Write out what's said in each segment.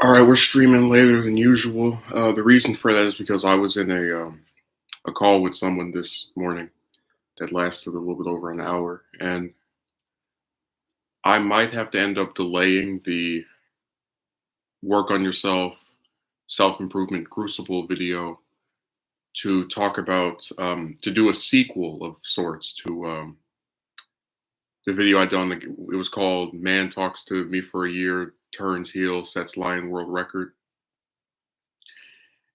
All right, we're streaming later than usual. The reason for that is because I was in a call with someone this morning that lasted a little bit over an hour, and I might have to end up delaying the work on yourself, self improvement crucible video to talk about to do a sequel of sorts to the video I done. It was called "Man Talks to Me for a Year, Turns Heel, Sets Lion World Record,"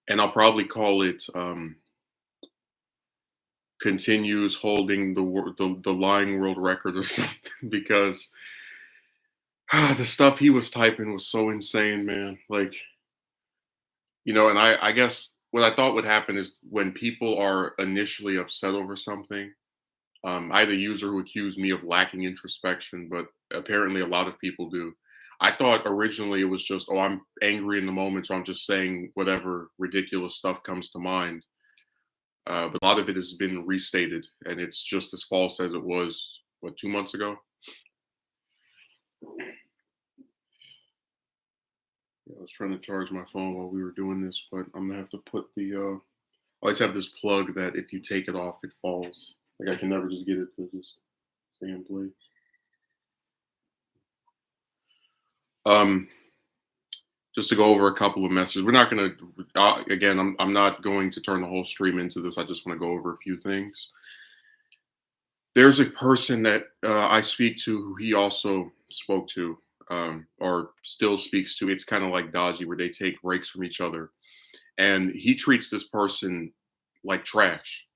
and I'll probably call it. Continues holding the lying world record or something because the stuff he was typing was so insane, man. Like, and I guess what I thought would happen is when people are initially upset over something, I had a user who accused me of lacking introspection, but apparently a lot of people do. I thought originally it was just, oh, I'm angry in the moment, so I'm just saying whatever ridiculous stuff comes to mind. But a lot of it has been restated, and it's just as false as it was, what, 2 months ago? Yeah, I was trying to charge my phone while we were doing this, but I'm gonna have to put I always have this plug that if you take it off, it falls. Like I can never just get it to just stay in place. Um, just to go over a couple of messages. We're not gonna again. I'm not going to turn the whole stream into this. I just want to go over a few things. There's a person that I speak to who he also spoke to, or still speaks to. It's kind of like Dodgy, where they take breaks from each other, and he treats this person like trash.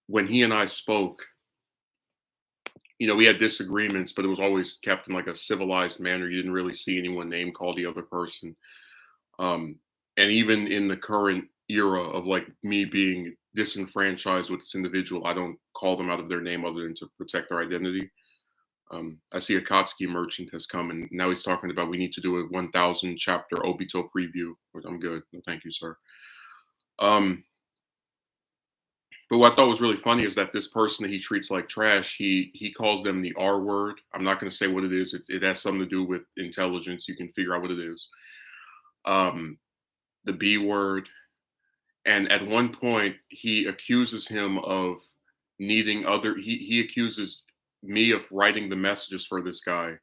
When he and I spoke, we had disagreements, but it was always kept in like a civilized manner. You didn't really see anyone name call the other person. Um, and even in the current era of like me being disenfranchised with this individual, I don't call them out of their name other than to protect their identity. I see Akatsuki merchant has come and now he's talking about we need to do a 1,000 chapter Obito preview. Which I'm good. No, thank you, sir. Um, but what I thought was really funny is that this person that he treats like trash, he calls them the R word. I'm not going to say what it is. It has something to do with intelligence. You can figure out what it is. Um, the B word. And at one point, he accuses him of needing other. He accuses me of writing the messages for this guy,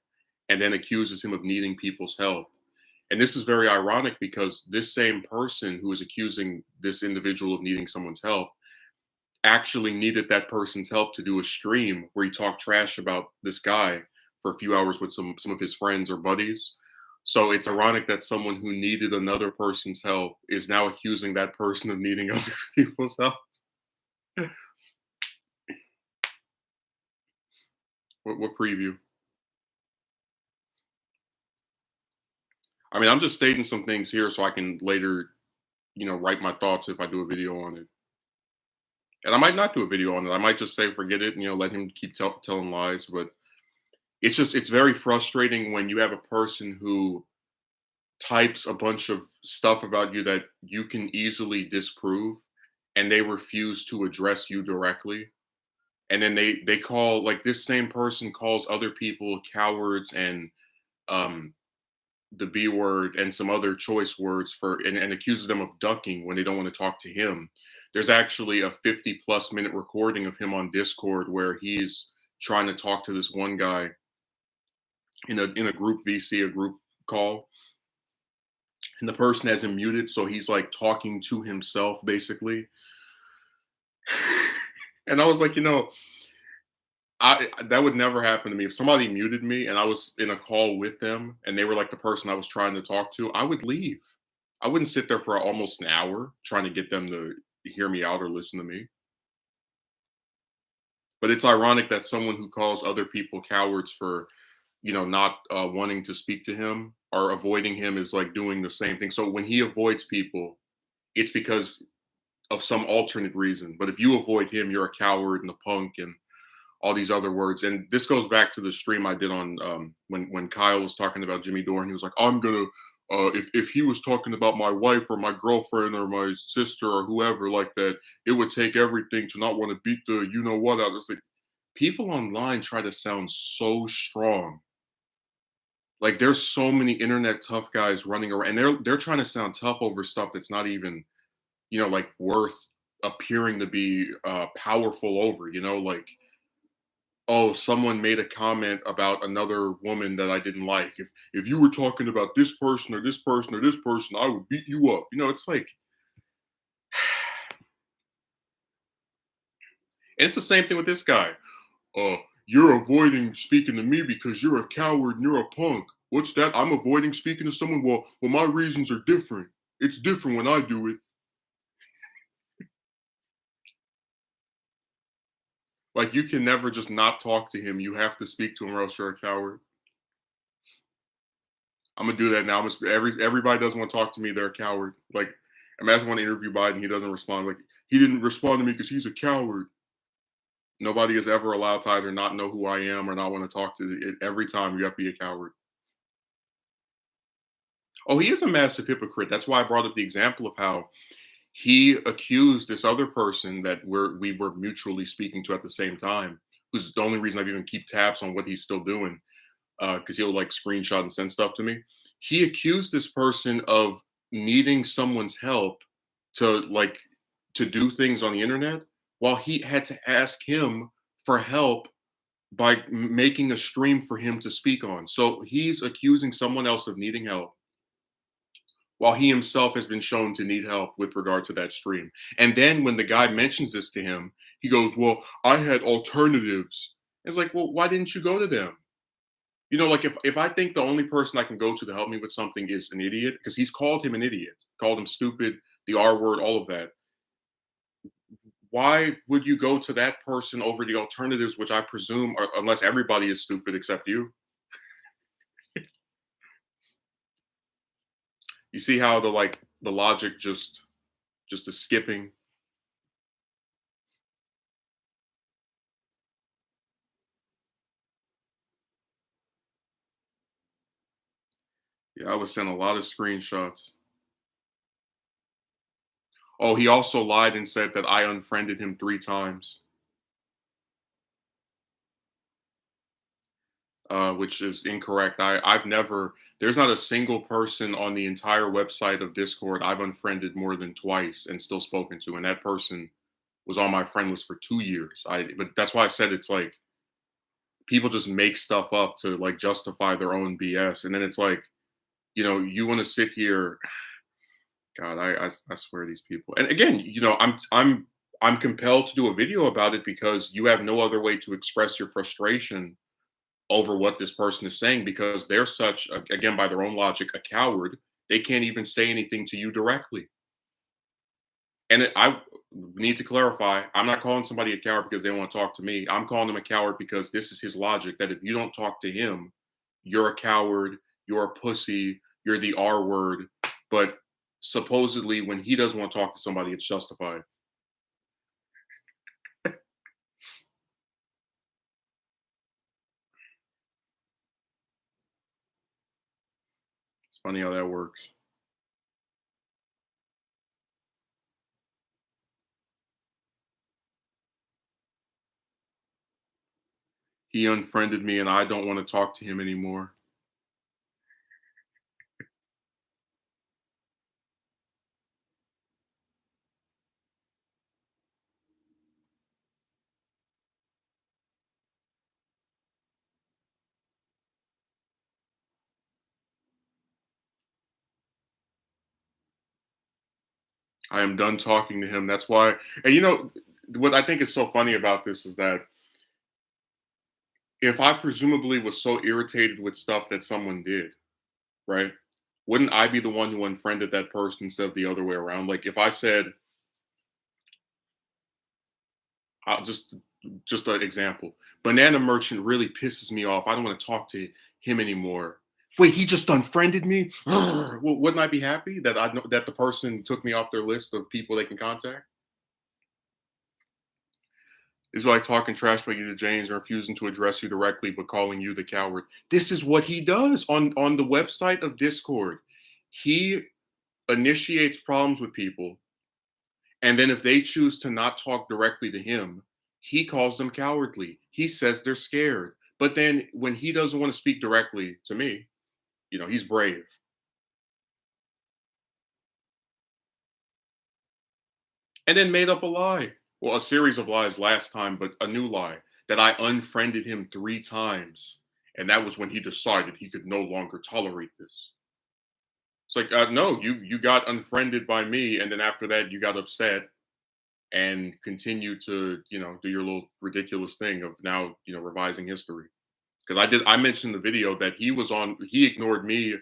and then accuses him of needing people's help. And this is very ironic because this same person who is accusing this individual of needing someone's help actually needed that person's help to do a stream where he talked trash about this guy for a few hours with some of his friends or buddies. So it's ironic that someone who needed another person's help is now accusing that person of needing other people's help. What preview? I mean, I'm just stating some things here so I can later, write my thoughts if I do a video on it. And I might not do a video on it. I might just say forget it, let him keep telling lies. But it's very frustrating when you have a person who types a bunch of stuff about you that you can easily disprove and they refuse to address you directly. And then they call, like, this same person calls other people cowards and um the B word and some other choice words and accuses them of ducking when they don't want to talk to him. There's actually a 50+ minute recording of him on Discord where he's trying to talk to this one guy in a group VC, a group call, and the person has him muted, so he's like talking to himself basically. And I was like, I that would never happen to me. If somebody muted me and I was in a call with them and they were like the person I was trying to talk to, I would leave. I wouldn't sit there for almost an hour trying to get them to hear me out or listen to me. But it's ironic that someone who calls other people cowards for, not wanting to speak to him or avoiding him is like doing the same thing. So when he avoids people, it's because of some alternate reason. But if you avoid him, you're a coward and a punk and all these other words. And this goes back to the stream I did on when Kyle was talking about Jimmy Dore, and he was like, I'm gonna if he was talking about my wife or my girlfriend or my sister or whoever like that, it would take everything to not want to beat the what out. It's like people online try to sound so strong. Like there's so many internet tough guys running around, and they're trying to sound tough over stuff that's not even, like worth appearing to be powerful over. Like, oh, someone made a comment about another woman that I didn't like. If you were talking about this person or this person or this person, I would beat you up. It's like, and it's the same thing with this guy. Uh, you're avoiding speaking to me because you're a coward and you're a punk. What's that? I'm avoiding speaking to someone. Well, my reasons are different. It's different when I do it. Like you can never just not talk to him. You have to speak to him or else you're a coward. I'm gonna do that now. Everybody doesn't want to talk to me. They're a coward. Like imagine when I interview Biden, he doesn't respond. Like he didn't respond to me because he's a coward. Nobody is ever allowed to either not know who I am or not want to talk to it. Every time you have to be a coward. Oh, he is a massive hypocrite. That's why I brought up the example of how he accused this other person that we were mutually speaking to at the same time, who's the only reason I've even keep tabs on what he's still doing, because he'll like screenshot and send stuff to me. He accused this person of needing someone's help to like to do things on the internet while he had to ask him for help by making a stream for him to speak on. So he's accusing someone else of needing help while he himself has been shown to need help with regard to that stream. And then when the guy mentions this to him, he goes, "Well, I had alternatives." It's like, well, why didn't you go to them? Like if I think the only person I can go to help me with something is an idiot, because he's called him an idiot, called him stupid, the R word, all of that. Why would you go to that person over the alternatives, which I presume, are, unless everybody is stupid except you? You see how the logic just is skipping. Yeah, I was sent a lot of screenshots. Oh, he also lied and said that I unfriended him 3 times, which is incorrect. I've never there's not a single person on the entire website of Discord I've unfriended more than twice and still spoken to, and that person was on my friend list for 2 years. But that's why I said it's like people just make stuff up to like justify their own BS, and then it's like, you want to sit here. God, I swear these people. And again, I'm compelled to do a video about it because you have no other way to express your frustration over what this person is saying, because they're such again, by their own logic, a coward. They can't even say anything to you directly. And I need to clarify, I'm not calling somebody a coward because they want to talk to me. I'm calling them a coward because this is his logic, that if you don't talk to him, you're a coward, you're a pussy, you're the R word. But supposedly, when he doesn't want to talk to somebody, it's justified. It's funny how that works. He unfriended me and I don't want to talk to him anymore. I am done talking to him. That's why. And what I think is so funny about this is that if I presumably was so irritated with stuff that someone did, right? Wouldn't I be the one who unfriended that person instead of the other way around? Like if I said, I'll just an example, banana merchant really pisses me off. I don't want to talk to him anymore. Wait, he just unfriended me? Well, wouldn't I be happy that I know that the person took me off their list of people they can contact? Is like talking trash about you to James and refusing to address you directly, but calling you the coward. This is what he does on the website of Discord. He initiates problems with people, and then if they choose to not talk directly to him, he calls them cowardly. He says they're scared. But then when he doesn't want to speak directly to me, He's brave. And then made up a lie. Well, a series of lies last time, but a new lie that I unfriended him 3 times. And that was when he decided he could no longer tolerate this. It's like, no, you got unfriended by me, and then after that, you got upset and continue to, do your little ridiculous thing of now, revising history. Because I mentioned in the video that he ignored me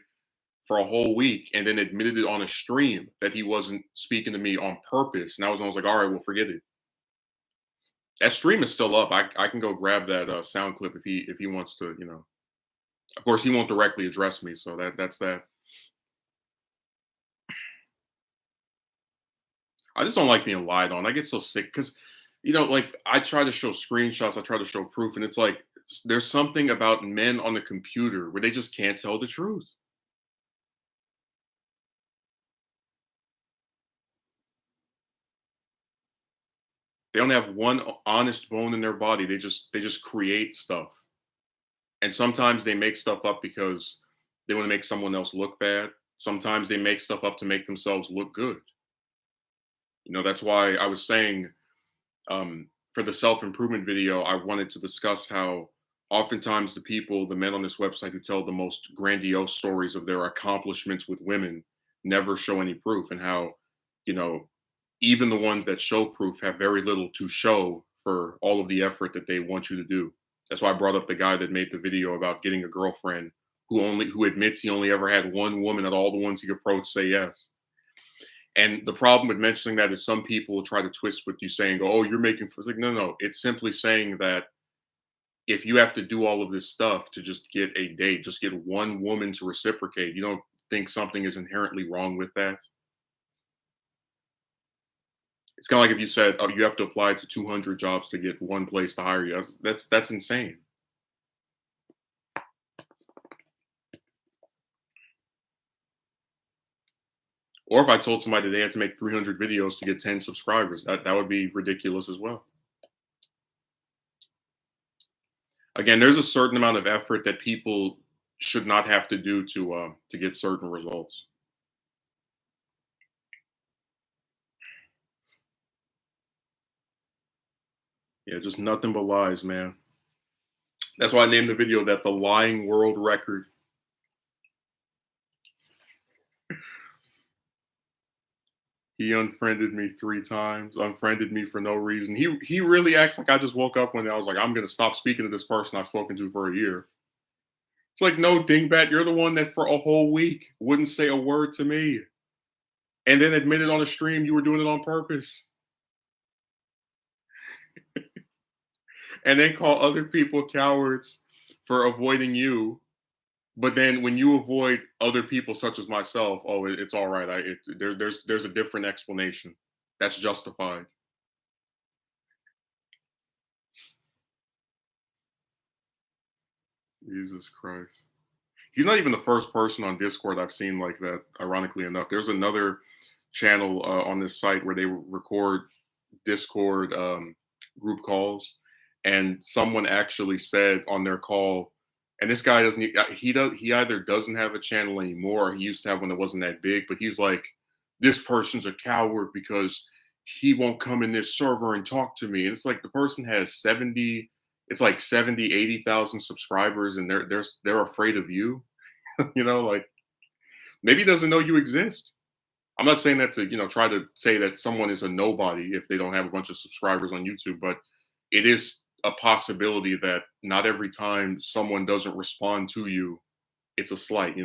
for a whole week and then admitted it on a stream that he wasn't speaking to me on purpose. And I was like, all right, well, forget it. That stream is still up. I can go grab that sound clip if he wants to. Of course, he won't directly address me, so that's that. I just don't like being lied on. I get so sick because, like I try to show screenshots, I try to show proof, and it's like there's something about men on the computer where they just can't tell the truth. They don't have one honest bone in their body. They just create stuff. And sometimes they make stuff up because they want to make someone else look bad. Sometimes they make stuff up to make themselves look good. That's why I was saying for the self-improvement video, I wanted to discuss how oftentimes the men on this website who tell the most grandiose stories of their accomplishments with women never show any proof, and how, you know, even the ones that show proof have very little to show for all of the effort that they want you to do. That's why I brought up the guy that made the video about getting a girlfriend who admits he only ever had one woman at all the ones he approached say yes. And the problem with mentioning that is some people will try to twist with you saying, "Oh, you're making." It's like, no, no. It's simply saying that if you have to do all of this stuff to just get a date, just get one woman to reciprocate, you don't think something is inherently wrong with that? It's kind of like if you said, "Oh, you have to apply to 200 jobs to get one place to hire you." That's insane. Or if I told somebody they had to make 300 videos to get 10 subscribers, that would be ridiculous as well. Again, there's a certain amount of effort that people should not have to do to get certain results. Yeah, just nothing but lies, man. That's why I named the video that the lying world record. He unfriended me 3 times, unfriended me for no reason. He really acts like I just woke up one day. I was like, I'm gonna stop speaking to this person I've spoken to for a year. It's like, no, dingbat, you're the one that for a whole week wouldn't say a word to me, and then admitted on a stream you were doing it on purpose, and then call other people cowards for avoiding you. But then when you avoid other people, such as myself, oh, it's all right. There's a different explanation that's justified. Jesus Christ. He's not even the first person on Discord I've seen like that. Ironically enough, there's another channel on this site where they record Discord group calls, and someone actually said on their call, and this guy doesn't he either doesn't have a channel anymore, or he used to have one that wasn't that big, but he's like, this person's a coward because he won't come in this server and talk to me. And it's like the person has 70, it's like 70, 80,000 subscribers, and they're afraid of you. Like maybe he doesn't know you exist. I'm not saying that to, try to say that someone is a nobody if they don't have a bunch of subscribers on YouTube, but it is a possibility that not every time someone doesn't respond to you, it's a slight.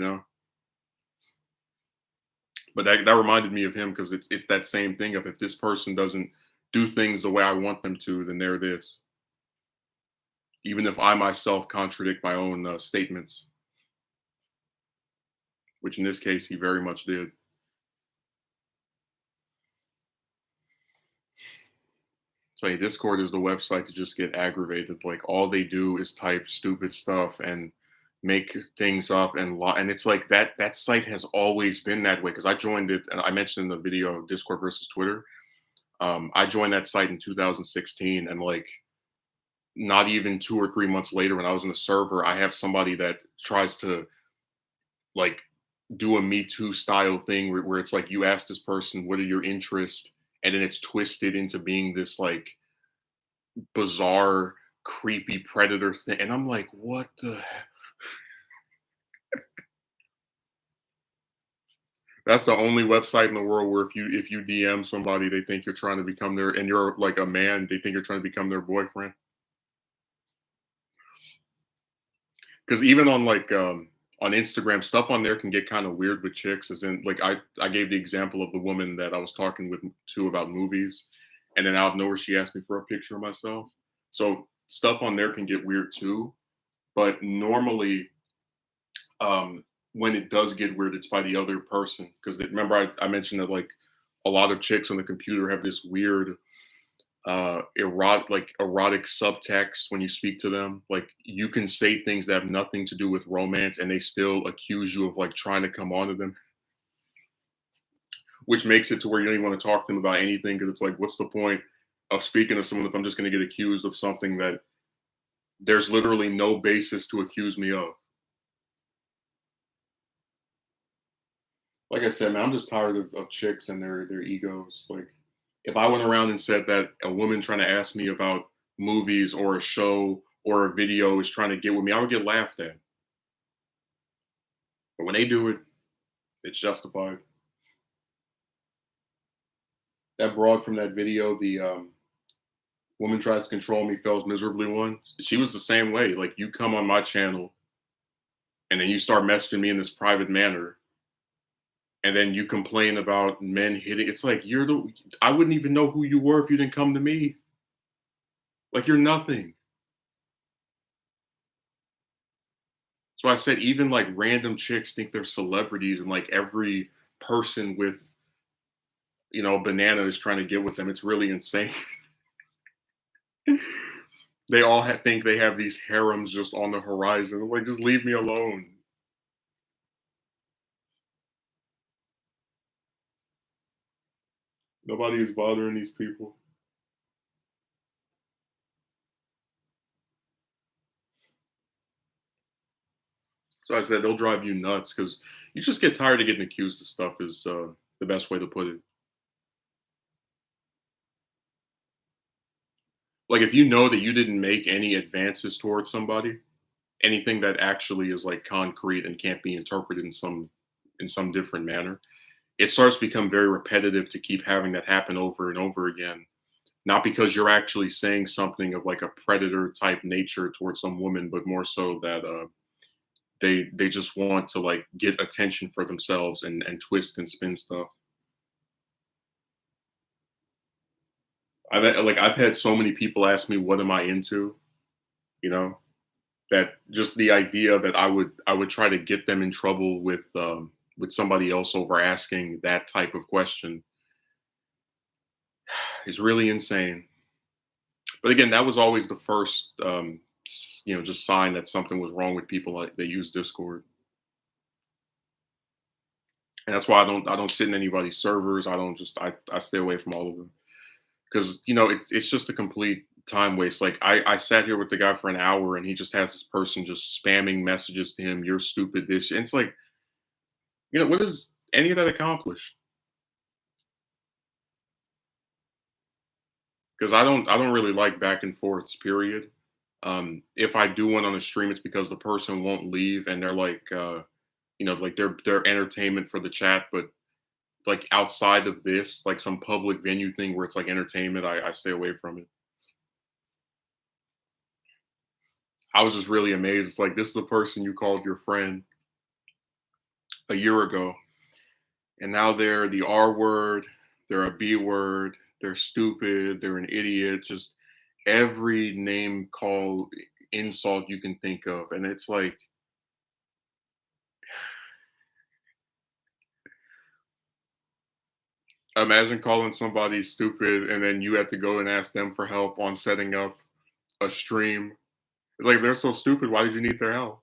But that reminded me of him because it's that same thing of if this person doesn't do things the way I want them to, then they're this. Even if I myself contradict my own statements, which in this case he very much did. So yeah, Discord is the website to just get aggravated. Like all they do is type stupid stuff and make things up and it's like that site has always been that way because I joined it and I mentioned in the video Discord versus Twitter. I joined that site in 2016 and like not even 2 or 3 months later when I was in the server, I have somebody that tries to like do a Me Too style thing where it's like you ask this person, what are your interests? And then it's twisted into being this like bizarre, creepy predator thing. And I'm like, what the heck? That's the only website in the world where if you DM somebody, they think you're trying to become their and you're like a man, they think you're trying to become their boyfriend. Because even on Instagram, stuff on there can get kind of weird with chicks. As in, like I gave the example of the woman that I was talking with to about movies, and then out of nowhere she asked me for a picture of myself. So stuff on there can get weird too. But normally, when it does get weird, it's by the other person. Because remember I mentioned that like a lot of chicks on the computer have this weird erotic subtext when you speak to them. Like you can say things that have nothing to do with romance and they still accuse you of like trying to come onto them, which makes it to where you don't even want to talk to them about anything because it's like, what's the point of speaking to someone if I'm just going to get accused of something that there's literally no basis to accuse me of? Like I said, man, I'm just tired of chicks and their egos. Like if I went around and said that a woman trying to ask me about movies or a show or a video is trying to get with me, I would get laughed at. But when they do it, it's justified. That broad from that video, the woman tries to control me, fails miserably one. She was the same way. Like you come on my channel and then you start messaging me in this private manner, and then you complain about men hitting. It's like I wouldn't even know who you were if you didn't come to me. Like you're nothing. So I said even like random chicks think they're celebrities, and like every person with banana is trying to get with them. It's really insane. They all think they have these harems just on the horizon. I'm like, just leave me alone. Nobody is bothering these people. So I said they'll drive you nuts because you just get tired of getting accused of stuff. Is the best way to put it. Like if you know that you didn't make any advances towards somebody, anything that actually is like concrete and can't be interpreted in some different manner, it starts to become very repetitive to keep having that happen over and over again. Not because you're actually saying something of like a predator type nature towards some woman, but more so that they just want to like get attention for themselves and twist and spin stuff. I've had so many people ask me what am I into, you know, that just the idea that I would try to get them in trouble with somebody else over asking that type of question is really insane. But again, that was always the first just sign that something was wrong with people like they use Discord. And that's why I don't sit in anybody's servers. I stay away from all of them because it's just a complete time waste. Like I sat here with the guy for an hour and he just has this person just spamming messages to him. You're stupid. This and it's like what does any of that accomplish? Because I don't really like back and forths. Period. If I do one on a stream, it's because the person won't leave and they're like like they're entertainment for the chat, but like outside of this, like some public venue thing where it's like entertainment, I stay away from it. I was just really amazed. It's like this is the person you called your friend a year ago, and now they're the R word, they're a B word, they're stupid, they're an idiot, just every name call insult you can think of. And it's like, imagine calling somebody stupid and then you have to go and ask them for help on setting up a stream. It's like, if they're so stupid, why did you need their help?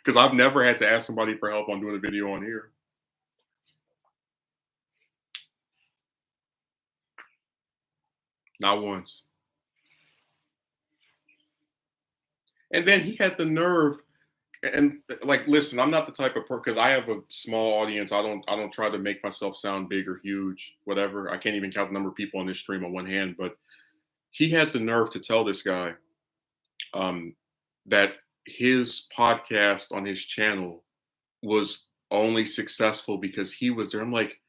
Because I've never had to ask somebody for help on doing a video on here. Not once. And then he had the nerve, And like, listen, I'm not the type of person because I have a small audience. I don't try to make myself sound big or huge, whatever. I can't even count the number of people on this stream on one hand. But he had the nerve to tell this guy um, that his podcast on his channel was only successful because he was there. I'm like,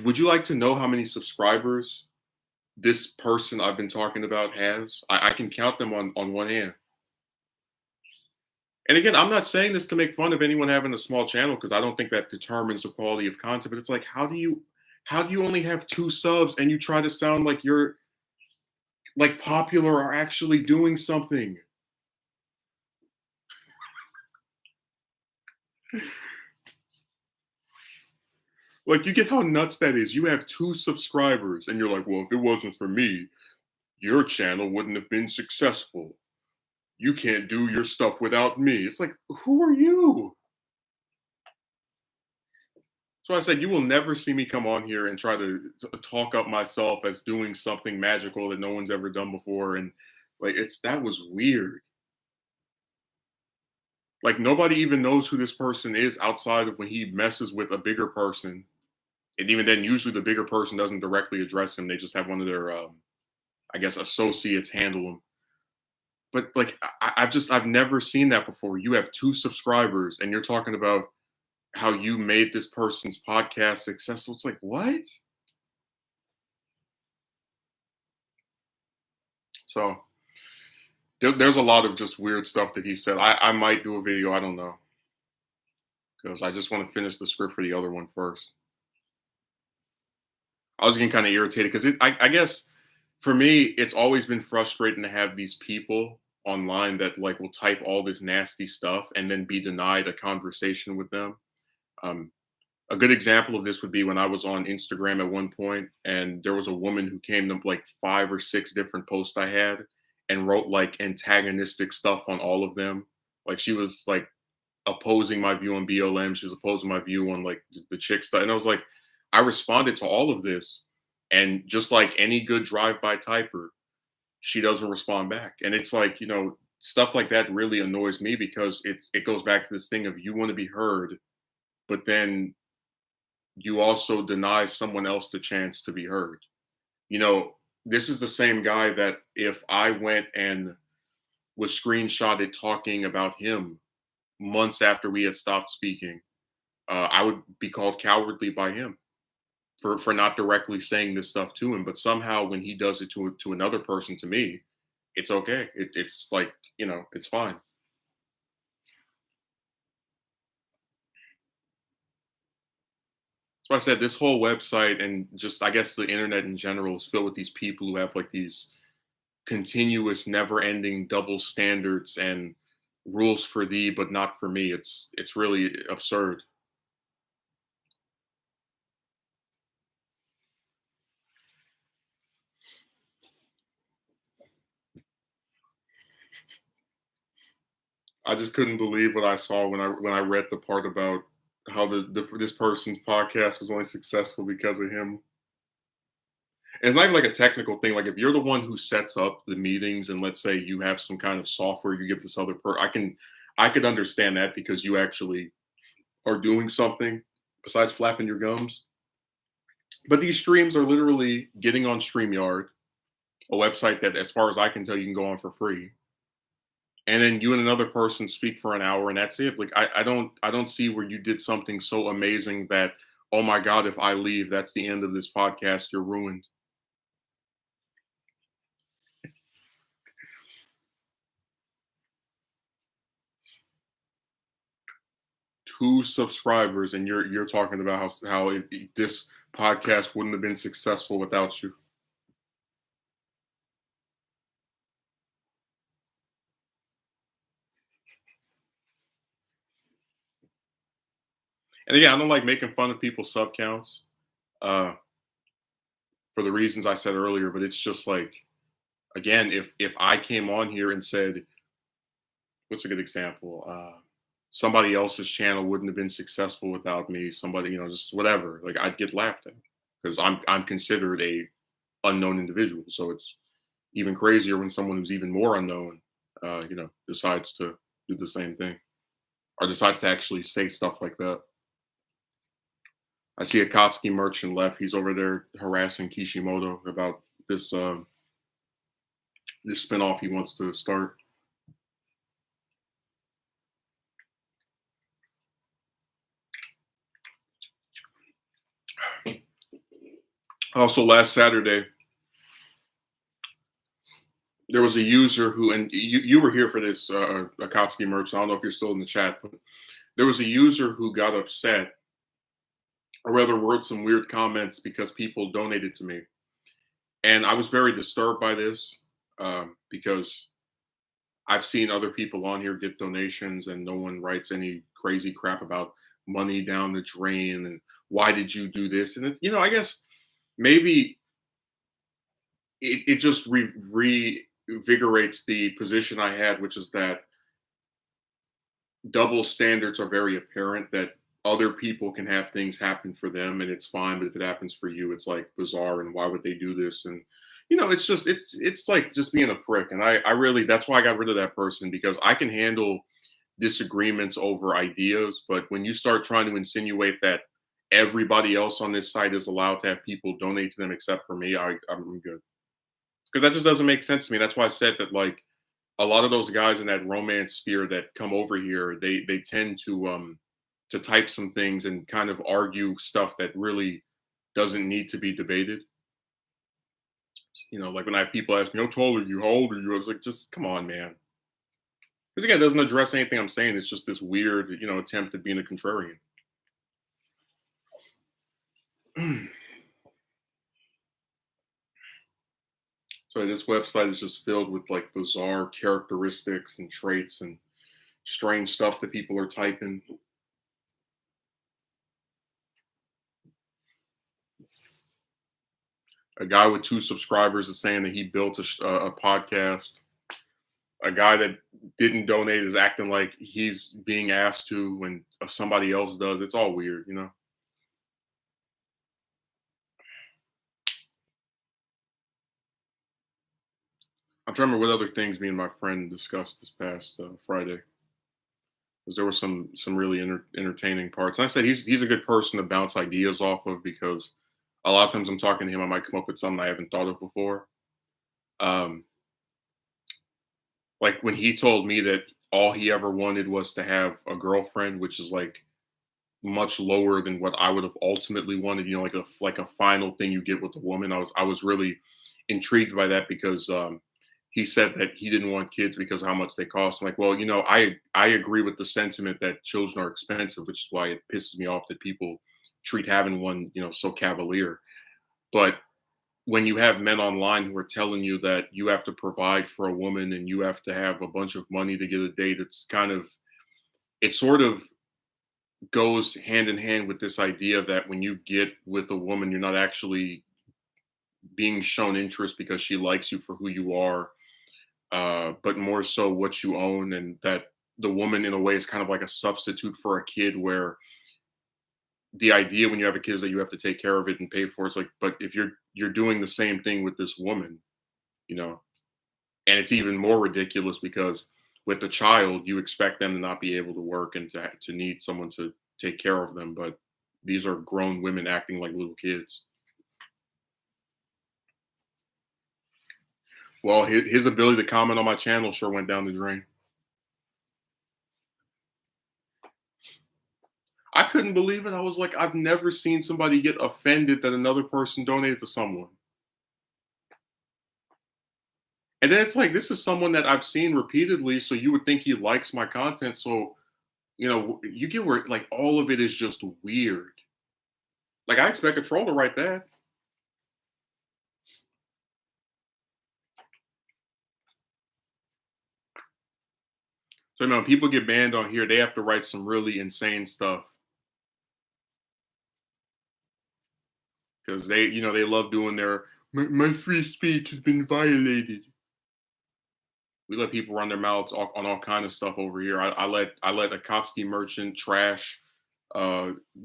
would you like to know how many subscribers this person I've been talking about has? I can count them on one hand. And again, I'm not saying this to make fun of anyone having a small channel because I don't think that determines the quality of content. But it's like, how do you only have 2 subs and you try to sound like you're like popular or actually doing something? Like, you get how nuts that is. You have 2 subscribers and you're like, well, if it wasn't for me, your channel wouldn't have been successful. You can't do your stuff without me. It's like, who are you? So I said, you will never see me come on here and try to talk up myself as doing something magical that no one's ever done before. And like, that was weird. Like, nobody even knows who this person is outside of when he messes with a bigger person. And even then, usually the bigger person doesn't directly address him. They just have one of their, I guess, associates handle him. But like, I've never seen that before. You have 2 subscribers and you're talking about how you made this person's podcast successful. It's like, what? So there's a lot of just weird stuff that he said. I might do a video. I don't know because I just want to finish the script for the other one first. I was getting kind of irritated because I guess for me, it's always been frustrating to have these people online that like will type all this nasty stuff and then be denied a conversation with them. Um, a good example of this would be when I was on Instagram at one point, and there was a woman who came to like 5 or 6 different posts I had and wrote like antagonistic stuff on all of them. Like she was like opposing my view on BLM, she was opposing my view on like the chick stuff, and I was like, I responded to all of this, and just like any good drive-by typer, she doesn't respond back, and it's like stuff like that really annoys me because it goes back to this thing of you want to be heard, but then you also deny someone else the chance to be heard. You know, this is the same guy that if I went and was screenshotted talking about him months after we had stopped speaking, I would be called cowardly by him for not directly saying this stuff to him. But somehow when he does it to another person, to me, it's okay. It's like, it's fine. So I said this whole website and just I guess the internet in general is filled with these people who have like these continuous, never-ending double standards and rules for thee, but not for me. It's really absurd. I just couldn't believe what I saw when I read the part about how this person's podcast was only successful because of him. And it's not even like a technical thing. Like if you're the one who sets up the meetings, and let's say you have some kind of software you give this other I could understand that because you actually are doing something besides flapping your gums. But these streams are literally getting on StreamYard, a website that, as far as I can tell, you can go on for free. And then you and another person speak for an hour, and that's it. Like I don't see where you did something so amazing that, oh my God, if I leave, that's the end of this podcast. You're ruined. 2 subscribers, and you're talking about this podcast wouldn't have been successful without you. And again, I don't like making fun of people's sub counts uh, for the reasons I said earlier, but it's just like, again, if I came on here and said, what's a good example? Somebody else's channel wouldn't have been successful without me. Somebody, just whatever. Like I'd get laughed at because I'm considered a unknown individual. So it's even crazier when someone who's even more unknown, decides to do the same thing. or decides to actually say stuff like that. I see Akatsuki merchant left. He's over there harassing Kishimoto about this this spinoff he wants to start. Also, last Saturday, there was a user who, and you were here for this, Akatsuki merchant. I don't know if you're still in the chat, but there was a user who got upset, or rather wrote some weird comments because people donated to me. And I was very disturbed by this because I've seen other people on here get donations and no one writes any crazy crap about money down the drain and why did you do this? And, I guess maybe it just reinvigorates the position I had, which is that double standards are very apparent, that other people can have things happen for them and it's fine, but if it happens for you it's like bizarre, and why would they do this? And it's just it's like just being a prick. And I really, that's why I got rid of that person, because I can handle disagreements over ideas, but when you start trying to insinuate that everybody else on this site is allowed to have people donate to them except for me, I'm good, because that just doesn't make sense to me. That's why I said that, like, a lot of those guys in that romance sphere that come over here, they tend to type some things and kind of argue stuff that really doesn't need to be debated. Like when I have people ask me, "How tall are you? How old are you?" I was like, just come on, man. Because again, it doesn't address anything I'm saying. It's just this weird, attempt at being a contrarian. So this website is just filled with like bizarre characteristics and traits and strange stuff that people are typing. A guy with 2 subscribers is saying that he built a podcast. A guy that didn't donate is acting like he's being asked to when somebody else does. It's all weird. I'm trying to remember what other things me and my friend discussed this past Friday, because there were some really entertaining parts. And I said he's a good person to bounce ideas off of, because a lot of times I'm talking to him, I might come up with something I haven't thought of before. Um, like when he told me that all he ever wanted was to have a girlfriend, which is like much lower than what I would have ultimately wanted. Like a final thing you get with a woman. I was really intrigued by that, because he said that he didn't want kids because of how much they cost. I'm like, well, I agree with the sentiment that children are expensive, which is why it pisses me off that people treat having one, so cavalier. But when you have men online who are telling you that you have to provide for a woman and you have to have a bunch of money to get a date, it sort of goes hand in hand with this idea that when you get with a woman, you're not actually being shown interest because she likes you for who you are, but more so what you own, and that the woman in a way is kind of like a substitute for a kid, where the idea when you have a kid is that you have to take care of it and pay for it. It's like, but if you're doing the same thing with this woman, you know, and it's even more ridiculous because with the child, you expect them to not be able to work and to need someone to take care of them. But these are grown women acting like little kids. Well, his ability to comment on my channel sure went down the drain. I couldn't believe it. I was like, I've never seen somebody get offended that another person donated to someone. And then it's like, this is someone that I've seen repeatedly, so you would think he likes my content. So, you get where like all of it is just weird. Like I expect a troll to write that. So no, people get banned on here, they have to write some really insane stuff because they love doing their my free speech has been violated. We let people run their mouths on all kind of stuff over here. I let Akatsuki merchant trash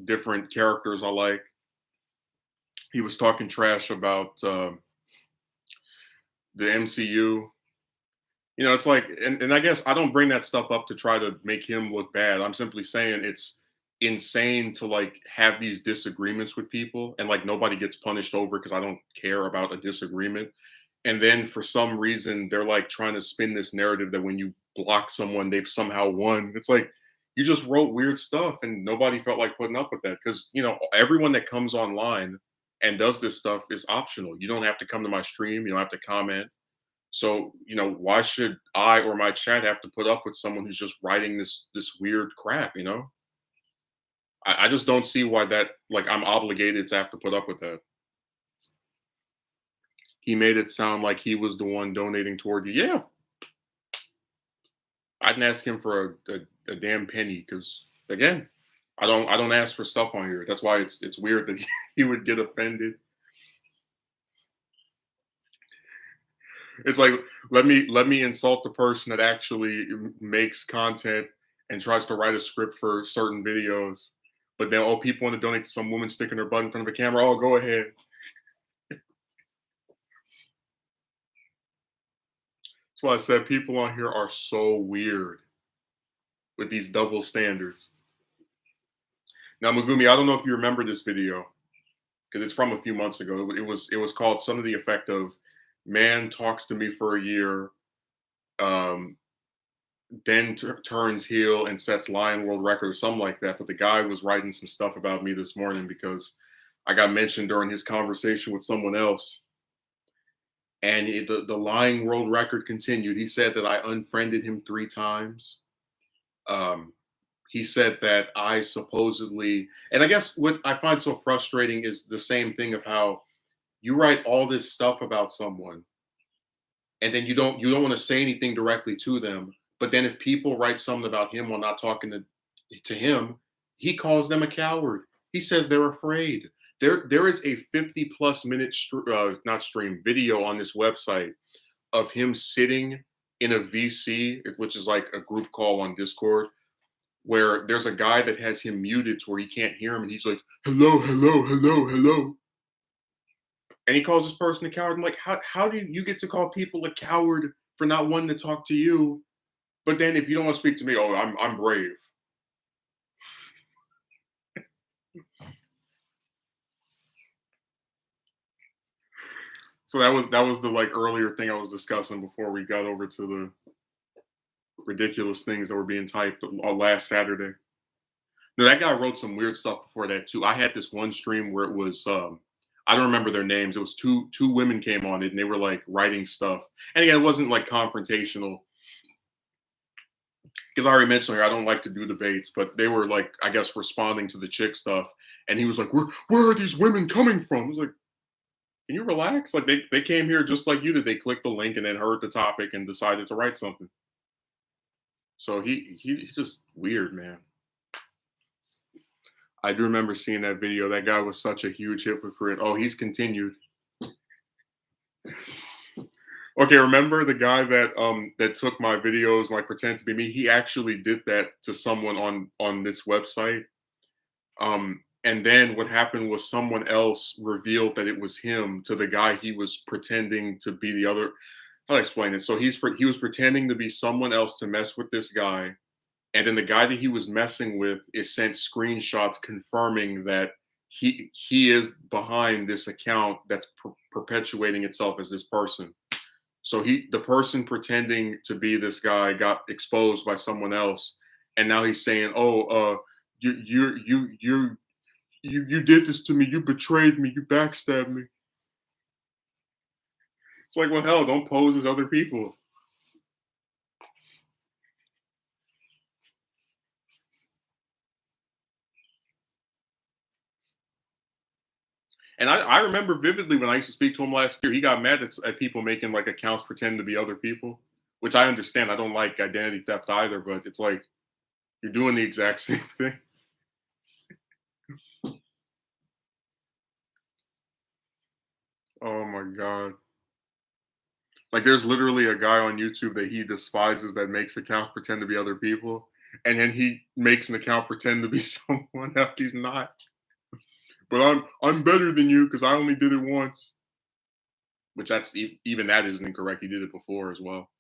different characters I like. He was talking trash about the MCU, It's like, and I guess I don't bring that stuff up to try to make him look bad. I'm simply saying it's insane to like have these disagreements with people and like nobody gets punished over because I don't care about a disagreement. And then for some reason they're like trying to spin this narrative that when you block someone, they've somehow won. It's like you just wrote weird stuff and nobody felt like putting up with that because everyone that comes online and does this stuff is optional. You don't have to come to my stream, you don't have to comment. So, why should I or my chat have to put up with someone who's just writing this weird crap? I just don't see why that like I'm obligated to have to put up with that. He made it sound like he was the one donating toward you. Yeah, I didn't ask him for a damn penny because again, I don't ask for stuff on here. That's why it's weird that he would get offended. It's like let me insult the person that actually makes content and tries to write a script for certain videos. But then, oh, people want to donate to some woman sticking her butt in front of a camera. Oh, go ahead. That's why I said people on here are so weird with these double standards. Now, Megumi, I don't know if you remember this video because it's from a few months ago. It was called "Some of the Effect of Man Talks to Me for a Year, um, then turns heel and sets lion world record," or something like that. But the guy was writing some stuff about me this morning because I got mentioned during his conversation with someone else, and the lying world record continued. He said that I unfriended him 3 times. Um, he said that I supposedly, and I guess what I find so frustrating is the same thing of how you write all this stuff about someone, and then you don't want to say anything directly to them. But then if people write something about him while not talking to him, he calls them a coward. He says they're afraid. There is a 50 plus minute not stream video on this website of him sitting in a VC, which is like a group call on Discord, where there's a guy that has him muted to where he can't hear him, and he's like, "Hello, hello, hello, hello," and he calls this person a coward. I'm like, how do you get to call people a coward for not wanting to talk to you? But then if you don't want to speak to me, oh, I'm brave. So that was the like earlier thing I was discussing before we got over to the ridiculous things that were being typed last Saturday. No, that guy wrote some weird stuff before that too. I had this one stream where it was I don't remember their names. It was two women came on it and they were like writing stuff. And again, it wasn't like confrontational because I already mentioned here, I don't like to do debates, but they were like, I guess, responding to the chick stuff. And he was like, where are these women coming from? I was like, can you relax? Like they came here just like you did. They clicked the link and then heard the topic and decided to write something. So he's just weird, man. I do remember seeing that video. That guy was such a huge hypocrite. Oh, he's continued. Okay, remember the guy that took my videos and like pretend to be me? He actually did that to someone on this website. And then what happened was someone else revealed that it was him to the guy he was pretending to be the other. I'll explain it. So he was pretending to be someone else to mess with this guy, and then the guy that he was messing with is sent screenshots confirming that he is behind this account that's perpetuating itself as this person. So the person pretending to be this guy got exposed by someone else, and now he's saying, "Oh, you did this to me. You betrayed me. You backstabbed me." It's like, well, hell, don't pose as other people. And I remember vividly when I used to speak to him last year, he got mad at people making like accounts pretend to be other people, which I understand. I don't like identity theft either, but it's like you're doing the exact same thing. Oh my God. Like there's literally a guy on YouTube that he despises that makes accounts pretend to be other people. And then he makes an account pretend to be someone else he's not. But I'm better than you because I only did it once. Which even that isn't incorrect. He did it before as well.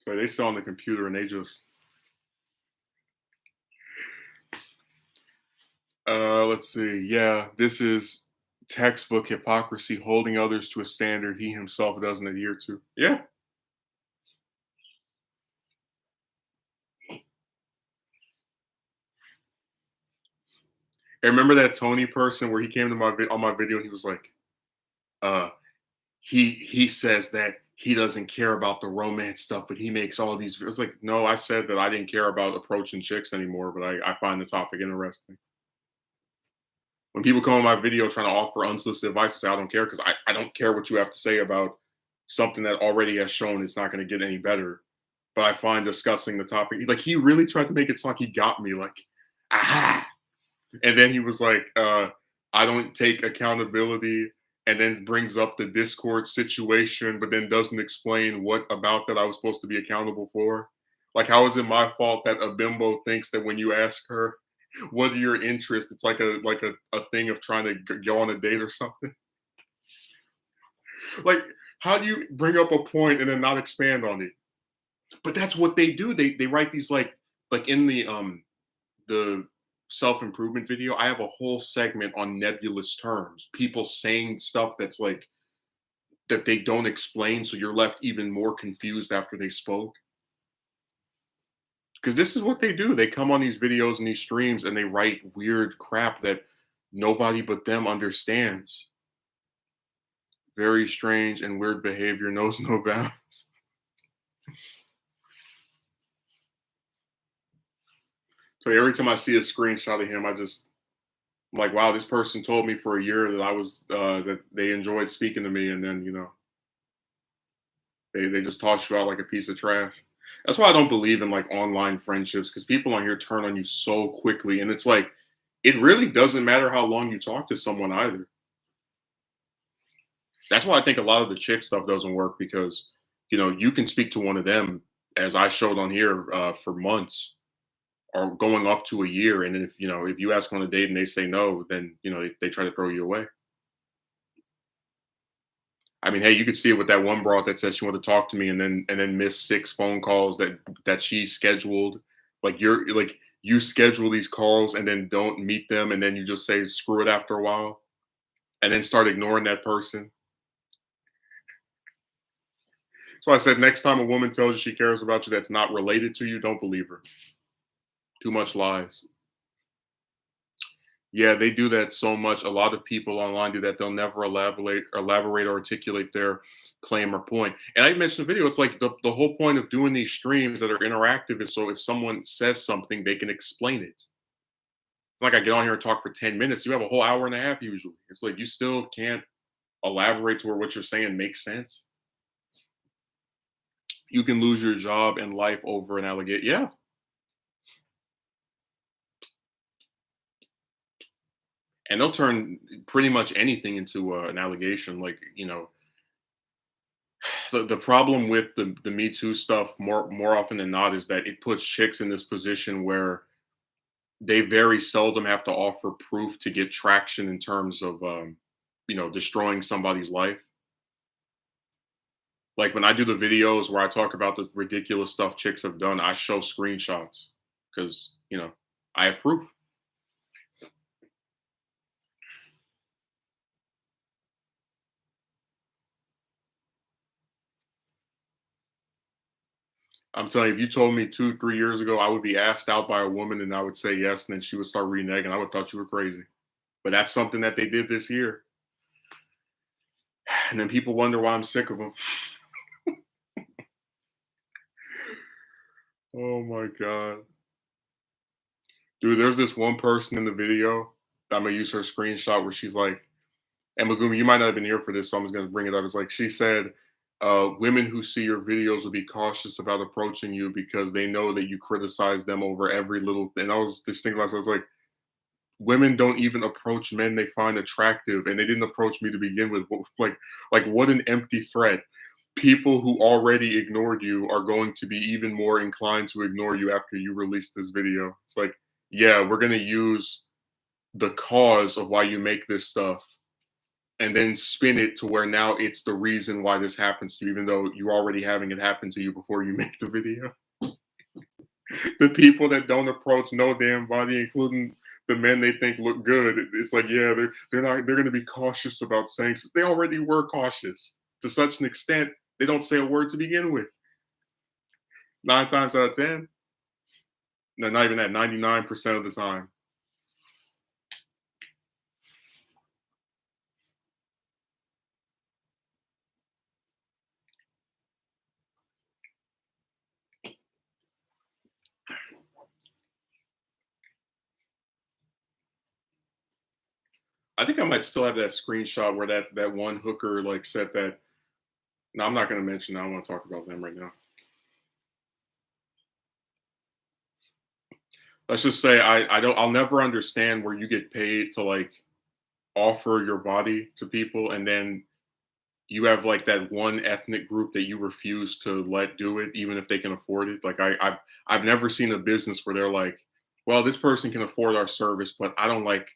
So they still on the computer and they just let's see. Yeah, this is textbook hypocrisy, holding others to a standard he himself doesn't adhere to. Yeah. And remember that Tony person where he came to on my video and he was like, uh, he says that he doesn't care about the romance stuff, but he makes all these. It's like, no, I said that I didn't care about approaching chicks anymore, but I find the topic interesting. When people come on my video trying to offer unsolicited advice, I say I don't care because I don't care what you have to say about something that already has shown it's not going to get any better. But I find discussing the topic, like he really tried to make it sound like he got me, like, aha. And then he was like, I don't take accountability, and then brings up the Discord situation, but then doesn't explain what about that I was supposed to be accountable for. Like, how is it my fault that a bimbo thinks that when you ask her what are your interests, it's like a thing of trying to go on a date or something? Like, how do you bring up a point and then not expand on it? But that's what they do. They write these like in the self-improvement video, I have a whole segment on nebulous terms. People saying stuff that's like that they don't explain, so you're left even more confused after they spoke. Because this is what they do. They come on these videos and these streams and they write weird crap that nobody but them understands. Very strange and weird behavior knows no bounds. So every time I see a screenshot of him, I'm like, wow, this person told me for a year that I was that they enjoyed speaking to me, and then they just toss you out like a piece of trash. That's why I don't believe in like online friendships because people on here turn on you so quickly, and it's like it really doesn't matter how long you talk to someone either. That's why I think a lot of the chick stuff doesn't work because you can speak to one of them as I showed on here for months or going up to a year, and then if you ask on a date and they say no, then they try to throw you away. I mean, hey, you could see it with that one broad that said she wanted to talk to me and then miss 6 phone calls that she scheduled. Like you schedule these calls and then don't meet them and then you just say screw it after a while and then start ignoring that person. So I said next time a woman tells you she cares about you that's not related to you, don't believe her. Too much lies. Yeah, they do that so much. A lot of people online do that. They'll never elaborate or articulate their claim or point. And I mentioned the video, it's like the whole point of doing these streams that are interactive is so if someone says something, they can explain it. Like I get on here and talk for 10 minutes, you have a whole hour and a half usually. It's like you still can't elaborate to where what you're saying makes sense. You can lose your job and life over an allegation. Yeah. And they'll turn pretty much anything into an allegation. Like, the problem with the Me Too stuff more often than not is that it puts chicks in this position where they very seldom have to offer proof to get traction in terms of destroying somebody's life. Like when I do the videos where I talk about the ridiculous stuff chicks have done, I show screenshots because I have proof. I'm telling you, if you told me 2, 3 years ago I would be asked out by a woman and I would say yes, and then she would start reneging, I would thought you were crazy. But that's something that they did this year. And then people wonder why I'm sick of them. Oh my God. Dude, there's this one person in the video that I'm gonna use her screenshot where she's like, and Magumi, you might not have been here for this, so I'm just gonna bring it up. It's like she said, women who see your videos will be cautious about approaching you because they know that you criticize them over every little thing. And I was just thinking about myself, I was like, women don't even approach men they find attractive, and they didn't approach me to begin with. Like what an empty threat. People who already ignored you are going to be even more inclined to ignore you after you release this video. It's like, yeah, we're gonna use the cause of why you make this stuff and then spin it to where now it's the reason why this happens to you, even though you're already having it happen to you before you make the video. The people that don't approach no damn body, including the men they think look good, it's like, yeah, they're going to be cautious about saying. They already were cautious to such an extent they don't say a word to begin with. 9 times out of 10, no, not even that. 99% of the time. I think I might still have that screenshot where that one hooker like said that. No, I'm not going to mention. I don't want to talk about them right now. Let's just say I'll never understand where you get paid to like offer your body to people, and then you have like that one ethnic group that you refuse to let do it, even if they can afford it. Like I've never seen a business where they're like, well, this person can afford our service, but I don't like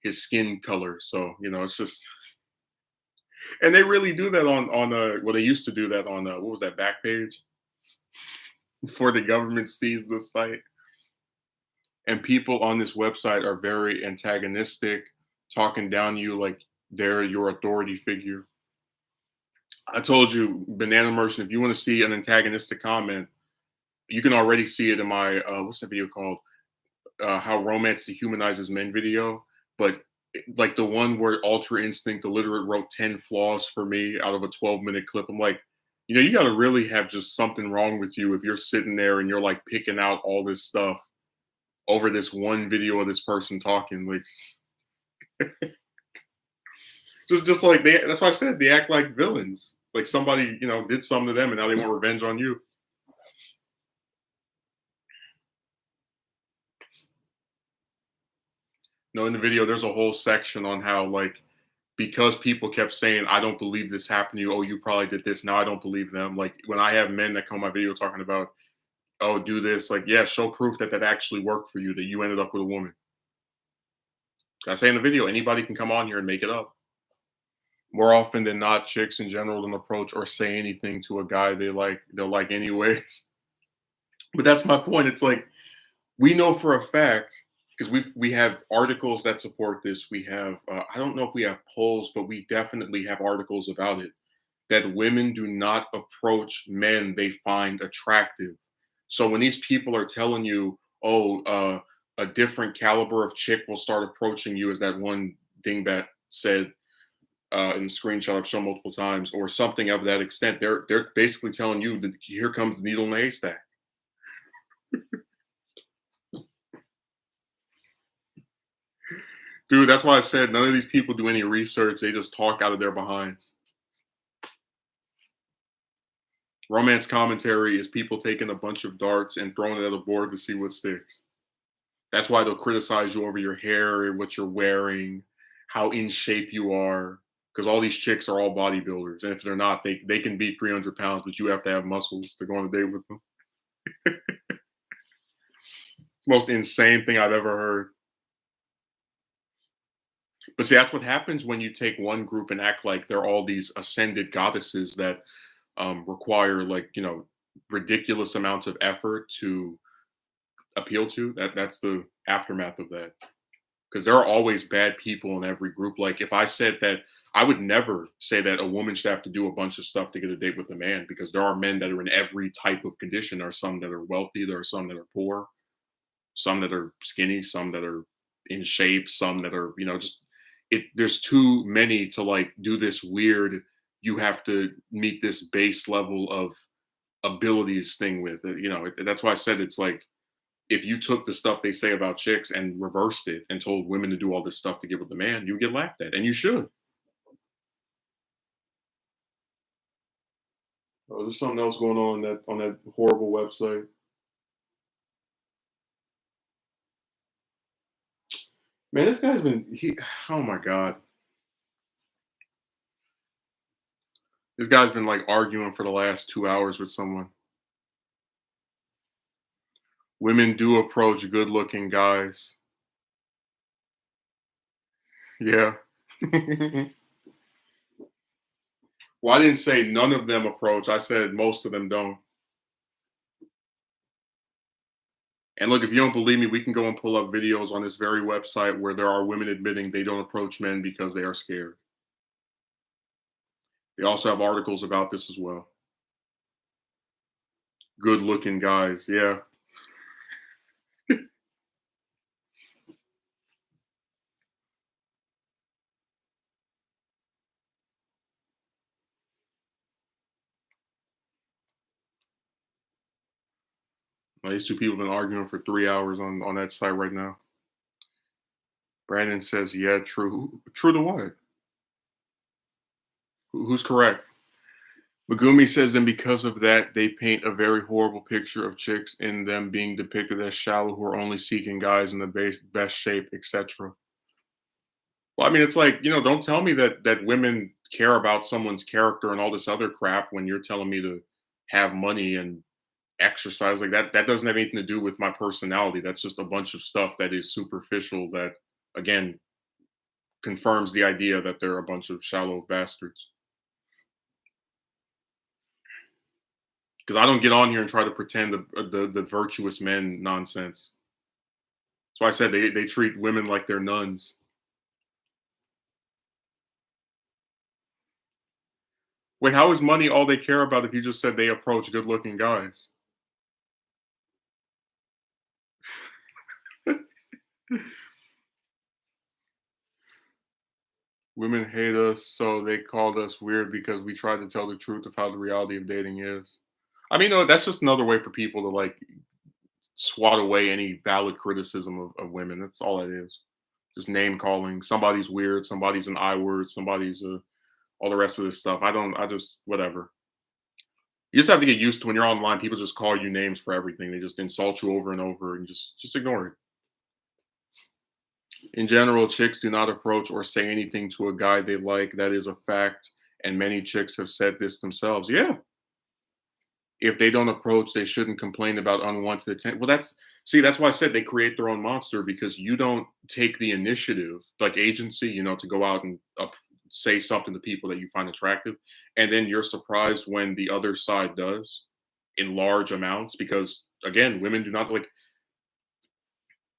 his skin color, so it's just. And they really do that on well, they used to do that on what was that, Backpage, before the government seized the site. And people on this website are very antagonistic, talking down to you like they're your authority figure. I told you, Banana Merchant, if you want to see an antagonistic comment, you can already see it in my what's that video called? How Romance Dehumanizes Men video. But like the one where Ultra Instinct Illiterate wrote 10 flaws for me out of a 12-minute clip. I'm like, you got to really have just something wrong with you if you're sitting there and you're like picking out all this stuff over this one video of this person talking. Like, just like that's why I said they act like villains. Like somebody, did something to them and now they want revenge on you. In the video, there's a whole section on how, like, because people kept saying, I don't believe this happened to you. Oh, you probably did this. Now I don't believe them. Like, when I have men that come on my video talking about, oh, do this, like, yeah, show proof that actually worked for you, that you ended up with a woman. I say in the video, anybody can come on here and make it up. More often than not, chicks in general don't approach or say anything to a guy they'll like anyways. But that's my point. It's like, we know for a fact, because we have articles that support this. We have I don't know if we have polls, but we definitely have articles about it, that women do not approach men they find attractive. So when these people are telling you, oh, a different caliber of chick will start approaching you, as that one dingbat said in the screenshot I've shown multiple times, or something of that extent, they're basically telling you that here comes the needle in the haystack. Dude, that's why I said none of these people do any research. They just talk out of their behinds. Romance commentary is people taking a bunch of darts and throwing it at a board to see what sticks. That's why they'll criticize you over your hair, what you're wearing, how in shape you are. Because all these chicks are all bodybuilders. And if they're not, they can beat 300 pounds, but you have to have muscles to go on a date with them. It's the most insane thing I've ever heard. But see, that's what happens when you take one group and act like they're all these ascended goddesses that require, like, ridiculous amounts of effort to appeal to. That's the aftermath of that. Because there are always bad people in every group. Like, if I said that, I would never say that a woman should have to do a bunch of stuff to get a date with a man, because there are men that are in every type of condition. There are some that are wealthy, there are some that are poor, some that are skinny, some that are in shape, some that are, just there's too many to like do this weird, you have to meet this base level of abilities thing with it. That's why I said it's like, if you took the stuff they say about chicks and reversed it and told women to do all this stuff to get with the man, you would get laughed at, and you should. Oh, there's something else going on that horrible website. Man, this guy's been oh my god. This guy's been like arguing for the last 2 hours with someone. Women do approach good looking guys. Yeah. Well, I didn't say none of them approach. I said most of them don't. And look, if you don't believe me, we can go and pull up videos on this very website where there are women admitting they don't approach men because they are scared. They also have articles about this as well. Good looking guys. Yeah. These two people have been arguing for 3 hours on that site right now. Brandon says, yeah, true. True to what? Who's correct? Megumi says, then because of that, they paint a very horrible picture of chicks in them being depicted as shallow who are only seeking guys in the best shape, etc. Well, I mean, it's like, don't tell me that women care about someone's character and all this other crap when you're telling me to have money and exercise like that. That doesn't have anything to do with my personality. That's just a bunch of stuff that is superficial that, again, confirms the idea that they're a bunch of shallow bastards. Because I don't get on here and try to pretend the virtuous men nonsense. So I said they treat women like they're nuns. Wait, how is money all they care about if you just said they approach good looking guys? Women hate us, so they called us weird because we tried to tell the truth of how the reality of dating is. I mean, no, that's just another way for people to like swat away any valid criticism of women. That's all it is. Just name calling. Somebody's weird. Somebody's an I word. Somebody's all the rest of this stuff. I just whatever. You just have to get used to when you're online. People just call you names for everything. They just insult you over and over, and just ignore it. In general, chicks do not approach or say anything to a guy they like. That is a fact, and many chicks have said this themselves. Yeah, if they don't approach, they shouldn't complain about unwanted attention. Well, that's why I said they create their own monster because you don't take the initiative, like agency, to go out and say something to people that you find attractive, and then you're surprised when the other side does in large amounts. Because again, women do not like.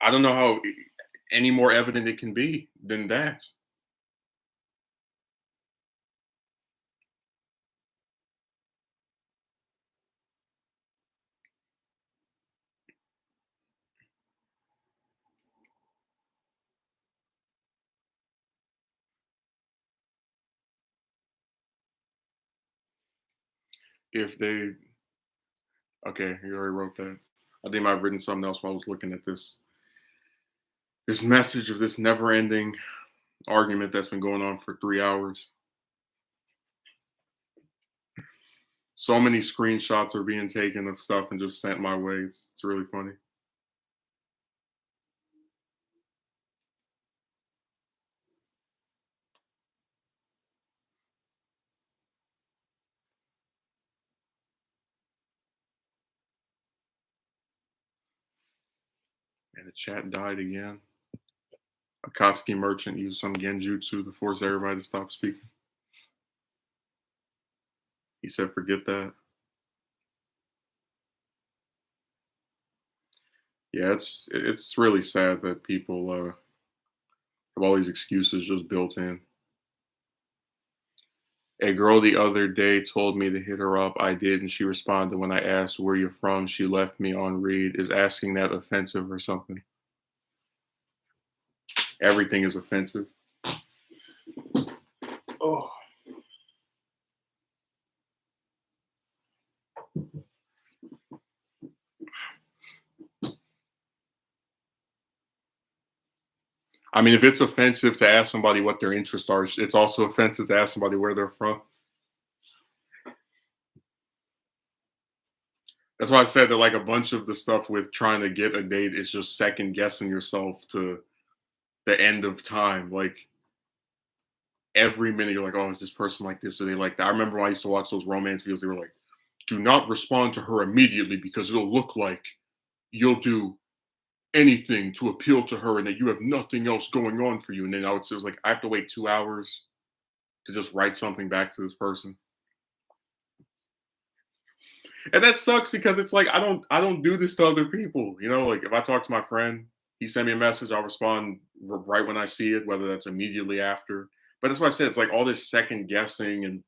I don't know how any more evident it can be than that. If they Okay, you already wrote that. I think I've written something else while I was looking at this message of this never-ending argument that's been going on for 3 hours. So many screenshots are being taken of stuff and just sent my way. It's really funny. And the chat died again. Akatsuki merchant used some genjutsu to force everybody to stop speaking. He said, "Forget that." Yeah, it's really sad that people have all these excuses just built in. A girl the other day told me to hit her up. I did, and she responded when I asked where you're from. She left me on read. Is asking that offensive or something? Everything is offensive. Oh. I mean, if it's offensive to ask somebody what their interests are, it's also offensive to ask somebody where they're from. That's why I said that like a bunch of the stuff with trying to get a date is just second guessing yourself to the end of time. Like every minute you're like, oh, is this person like this? Or they like that? I remember when I used to watch those romance videos, they were like, do not respond to her immediately because it'll look like you'll do anything to appeal to her and that you have nothing else going on for you. And then it was like, I have to wait 2 hours to just write something back to this person. And that sucks because it's like I don't do this to other people. Like if I talk to my friend, he send me a message, I'll respond right when I see it, whether that's immediately after. But that's why I said it's like all this second guessing and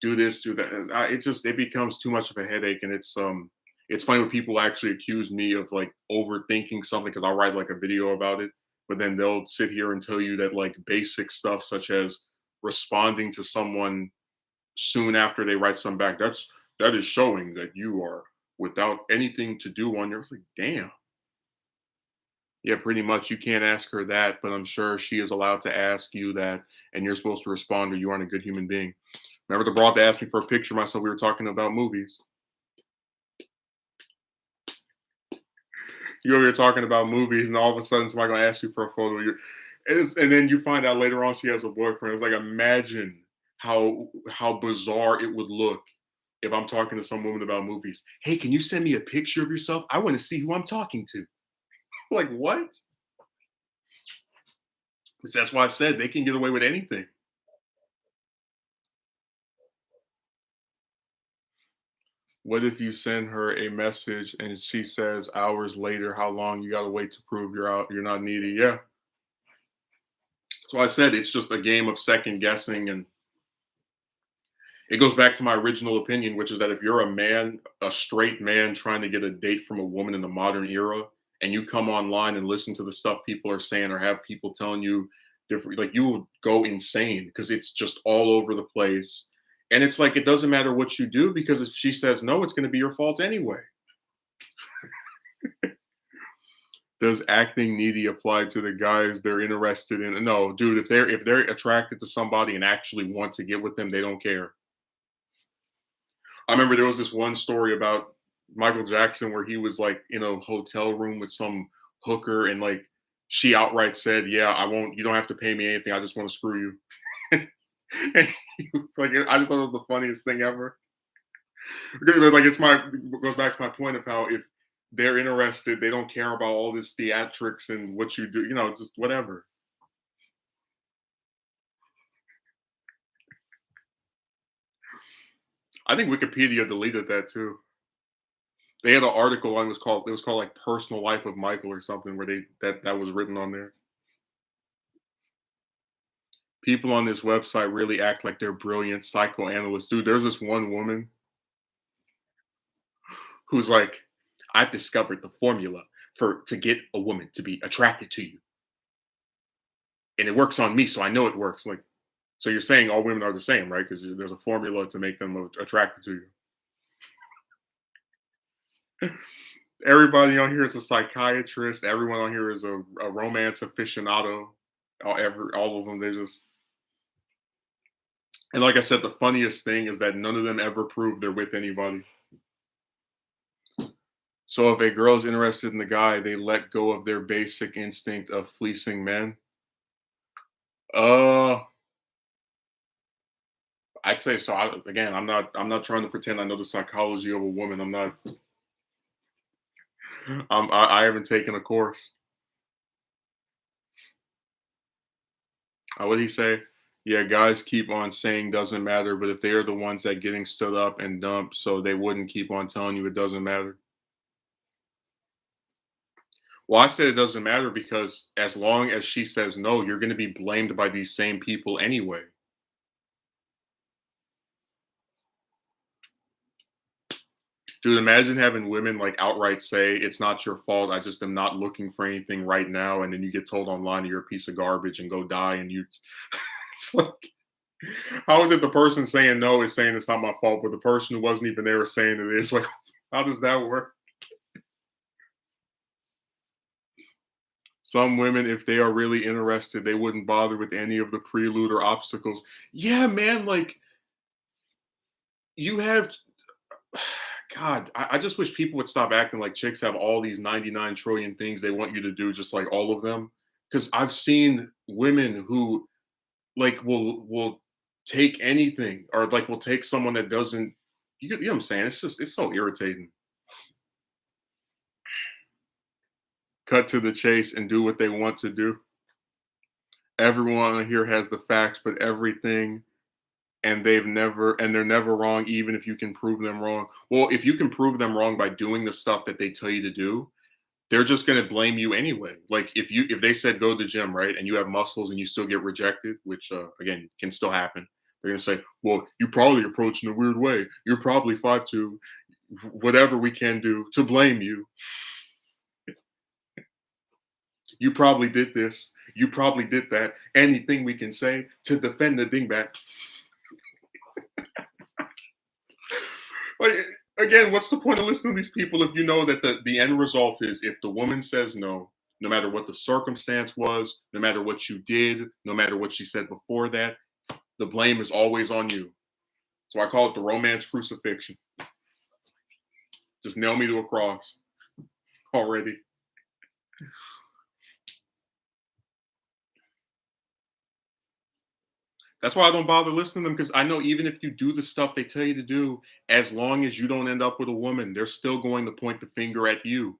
do this, do that. And it becomes too much of a headache. And it's funny when people actually accuse me of like overthinking something because I'll write like a video about it, but then they'll sit here and tell you that like basic stuff such as responding to someone soon after they write something back, that is showing that you are without anything to do on your. It's like, damn. Yeah, pretty much. You can't ask her that, but I'm sure she is allowed to ask you that, and you're supposed to respond, or you aren't a good human being. Remember the broad that asked me for a picture of myself? We were talking about movies. You over here talking about movies, and all of a sudden somebody gonna ask you for a photo. And then you find out later on she has a boyfriend. It's like imagine how bizarre it would look if I'm talking to some woman about movies. Hey, can you send me a picture of yourself? I want to see who I'm talking to. Like what? That's why I said they can get away with anything. What if you send her a message and she says hours later, how long you gotta wait to prove you're not needy? Yeah. So I said it's just a game of second guessing, and it goes back to my original opinion, which is that if you're a man, a straight man trying to get a date from a woman in the modern era, and you come online and listen to the stuff people are saying or have people telling you different, like you will go insane because it's just all over the place. And it's like it doesn't matter what you do because if she says no, it's going to be your fault anyway. Does acting needy apply to the guys they're interested in? No, dude. If they're attracted to somebody and actually want to get with them, they don't care. I remember there was this one story about Michael Jackson where he was like in a hotel room with some hooker and like she outright said, "Yeah, I won't. You don't have to pay me anything. I just want to screw you." And like I just thought it was the funniest thing ever. Like it goes back to my point of how if they're interested, they don't care about all this theatrics and what you do. Just whatever. I think Wikipedia deleted that too. They had an article on it was called like Personal Life of Michael or something where that was written on there. People on this website really act like they're brilliant psychoanalysts. Dude, there's this one woman who's like, I've discovered the formula for to get a woman to be attracted to you. And it works on me, so I know it works. I'm like, so you're saying all women are the same, right? Because there's a formula to make them attracted to you. Everybody on here is a psychiatrist. Everyone on here is a romance aficionado. All of them, they just. And like I said, the funniest thing is that none of them ever prove they're with anybody. So if a girl's interested in the guy, they let go of their basic instinct of fleecing men. Uh, I'd say so. Again, I'm not trying to pretend I know the psychology of a woman. I'm not. I haven't taken a course. What did he say? Yeah, guys keep on saying doesn't matter, but if they are the ones that getting stood up and dumped, so they wouldn't keep on telling you it doesn't matter. Well, I said it doesn't matter because as long as she says no, you're going to be blamed by these same people anyway. Dude, imagine having women like outright say it's not your fault. I just am not looking for anything right now, and then you get told online you're a piece of garbage and go die, and you. It's like, how is it the person saying no is saying it's not my fault, but the person who wasn't even there is saying it is? Like, how does that work? Some women, if they are really interested, they wouldn't bother with any of the prelude or obstacles. Yeah, man, like you have God, I just wish people would stop acting like chicks have all these 99 trillion things they want you to do, just like all of them. Because I've seen women who like will take anything or like will take someone that doesn't. You know what I'm saying? It's so irritating. Cut to the chase and do what they want to do. Everyone here has the facts, but everything and they're never wrong, even if you can prove them wrong. Well, if you can prove them wrong by doing the stuff that they tell you to do, they're just going to blame you anyway. Like if they said go to the gym, right, and you have muscles and you still get rejected, which again can still happen, they're going to say, well, you probably approach in a weird way, you're probably 5'2", whatever we can do to blame you. You probably did this, you probably did that, anything we can say to defend the dingbat. Like, again, what's the point of listening to these people if you know that the end result is if the woman says no, no matter what the circumstance was, no matter what you did, no matter what she said before that, the blame is always on you. So I call it the romance crucifixion. Just nail me to a cross already. That's why I don't bother listening to them, because I know even if you do the stuff they tell you to do, as long as you don't end up with a woman, they're still going to point the finger at you.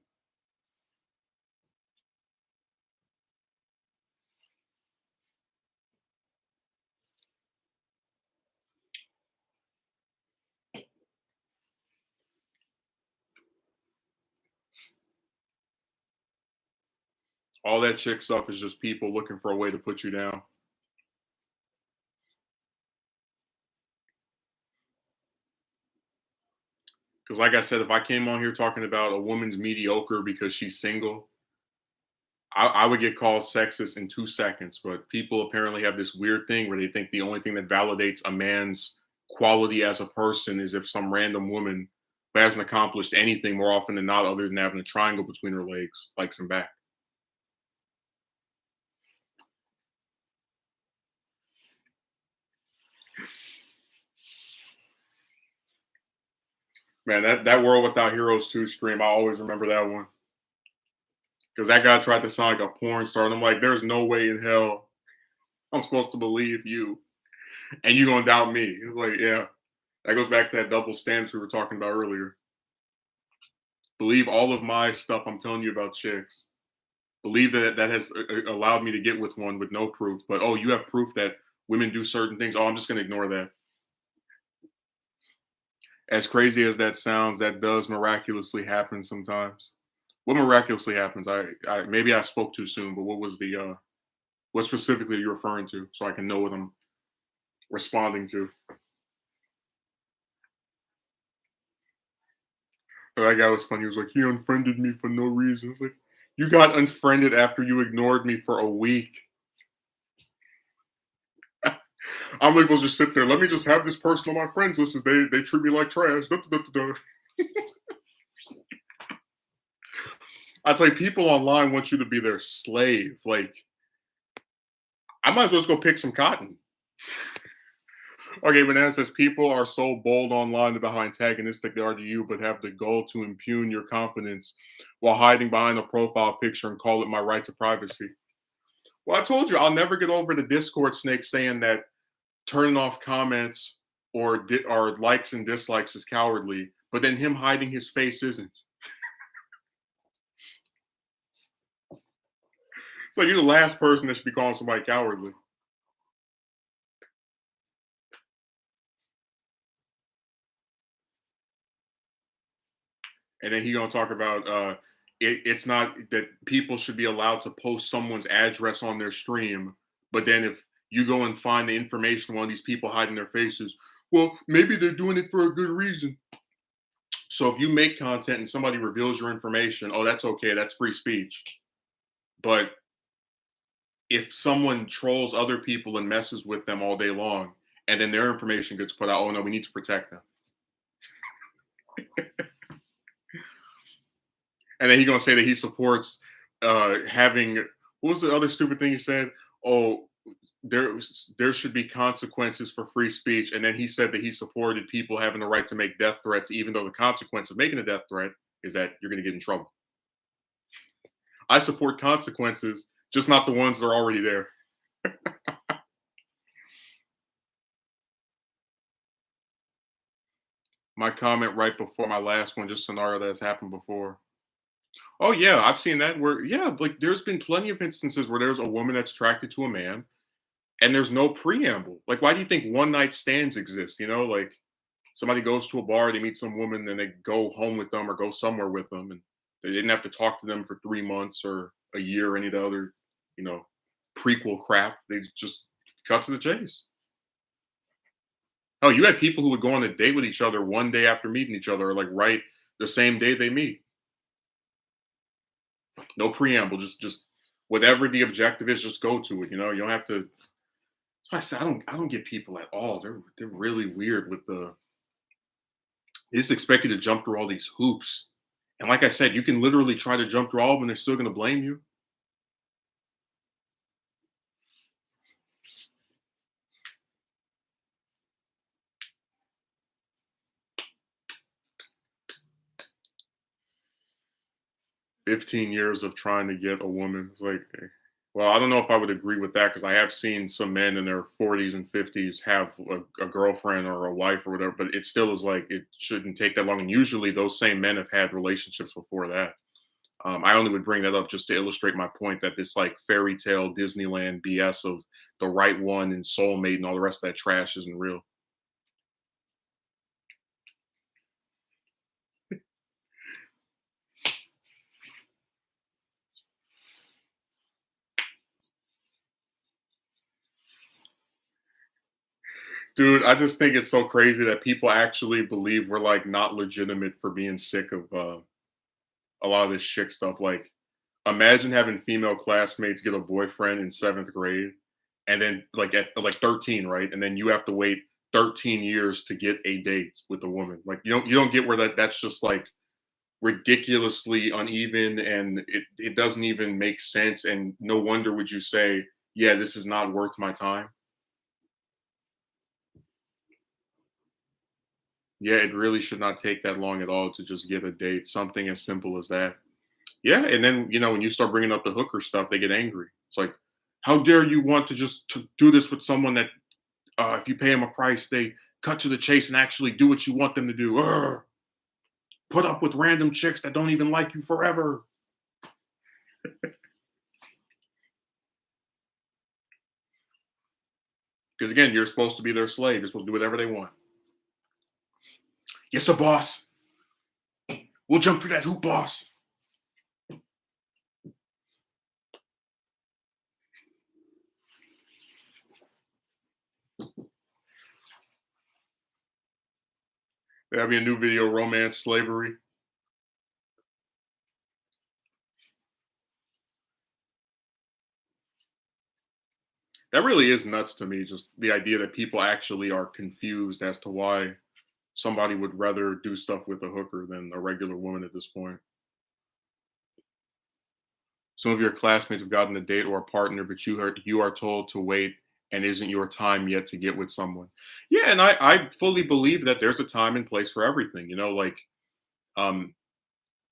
All that chick stuff is just people looking for a way to put you down. Because, like I said, if I came on here talking about a woman's mediocre because she's single, I would get called sexist in 2 seconds. But people apparently have this weird thing where they think the only thing that validates a man's quality as a person is if some random woman who hasn't accomplished anything more often than not, other than having a triangle between her legs, likes him back. Man, that World Without Heroes 2 stream, I always remember that one. Because that guy tried to sound like a porn star. And I'm like, there's no way in hell I'm supposed to believe you. And you gonna doubt me. It's like, yeah. That goes back to that double standards we were talking about earlier. Believe all of my stuff I'm telling you about chicks. Believe that has allowed me to get with one with no proof. But oh, you have proof that women do certain things. Oh, I'm just gonna ignore that. As crazy as that sounds, that does miraculously happen sometimes. What miraculously happens? I maybe I spoke too soon, but what was the what specifically are you referring to so I can know what I'm responding to? Oh, that guy was funny. He was like, he unfriended me for no reason. It's like, you got unfriended after you ignored me for a week. I'm like, well, just sit there. Let me just have this person on my friends list. As they treat me like trash. Da, da, da, da. I tell you, people online want you to be their slave. Like, I might as well just go pick some cotton. Okay, Banana says people are so bold online about how antagonistic they are to you, but have the goal to impugn your confidence while hiding behind a profile picture and call it my right to privacy. Well, I told you I'll never get over the Discord snake saying that turning off comments or likes and dislikes is cowardly, but then him hiding his face isn't. It's like you're the last person that should be calling somebody cowardly. And then he gonna talk about it's not that people should be allowed to post someone's address on their stream, but then if you go and find the information on these people hiding their faces, well, maybe they're doing it for a good reason. So if you make content and somebody reveals your information, oh, that's okay, that's free speech. But if someone trolls other people and messes with them all day long, and then their information gets put out, oh no, we need to protect them. And then he's gonna say that he supports having what was the other stupid thing he said? Oh, there should be consequences for free speech. And then he said that he supported people having the right to make death threats, even though the consequence of making a death threat is that you're gonna get in trouble. I support consequences, just not the ones that are already there. My comment right before my last one, just scenario that has happened before. Oh yeah, I've seen that where yeah, like there's been plenty of instances where there's a woman that's attracted to a man. and there's no preamble. Like, why do you think one night stands exist? You know, like somebody goes to a bar, they meet some woman, then they go home with them or go somewhere with them, and they didn't have to talk to them for 3 months or a year or any of the other, you know, prequel crap. They just cut to the chase. Oh, you had people who would go on a date with each other one day after meeting each other, or like right the same day they meet. No preamble, just whatever the objective is, just go to it. You know, you don't have to. I said I don't get people at all. They're really weird with the. It's expected to jump through all these hoops, and like I said, you can literally try to jump through all of them, and they're still going to blame you. 15 years of trying to get a woman. It's like, well, I don't know if I would agree with that because I have seen some men in their 40s and 50s have a girlfriend or a wife or whatever, but it still is like it shouldn't take that long. And usually those same men have had relationships before that. I only would bring that up just to illustrate my point that this like fairy tale Disneyland BS of the right one and soulmate and all the rest of that trash isn't real. Dude, I just think it's so crazy that people actually believe we're like not legitimate for being sick of a lot of this chick stuff. Like, imagine having female classmates get a boyfriend in seventh grade, and then like at like 13, right? And then you have to wait 13 years to get a date with a woman. Like, you don't get where that's just like ridiculously uneven, and it doesn't even make sense. And no wonder would you say, yeah, this is not worth my time. Yeah, it really should not take that long at all to just get a date. Something as simple as that. Yeah, and then when you start bringing up the hooker stuff, they get angry. It's like, how dare you want to just to do this with someone that, if you pay them a price, they cut to the chase and actually do what you want them to do. Urgh. Put up with random chicks that don't even like you forever. Because again, you're supposed to be their slave. You're supposed to do whatever they want. Yes, sir, boss. We'll jump through that hoop, boss. That'll be a new video, romance slavery. That really is nuts to me. Just the idea that people actually are confused as to why somebody would rather do stuff with a hooker than a regular woman at this point. Some of your classmates have gotten a date or a partner, but you are told to wait and isn't your time yet to get with someone. Yeah, and I fully believe that there's a time and place for everything. Like um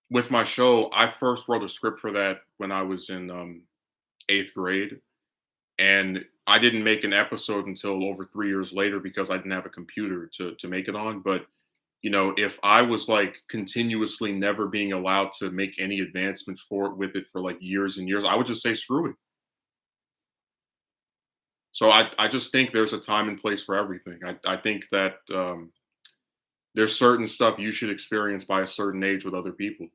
with my show, I first wrote a script for that when I was in eighth grade, and I didn't make an episode until over 3 years later because I didn't have a computer to make it on. But if I was like continuously never being allowed to make any advancements for it with it for like years and years, I would just say screw it. So I just think there's a time and place for everything. I think that there's certain stuff you should experience by a certain age with other people.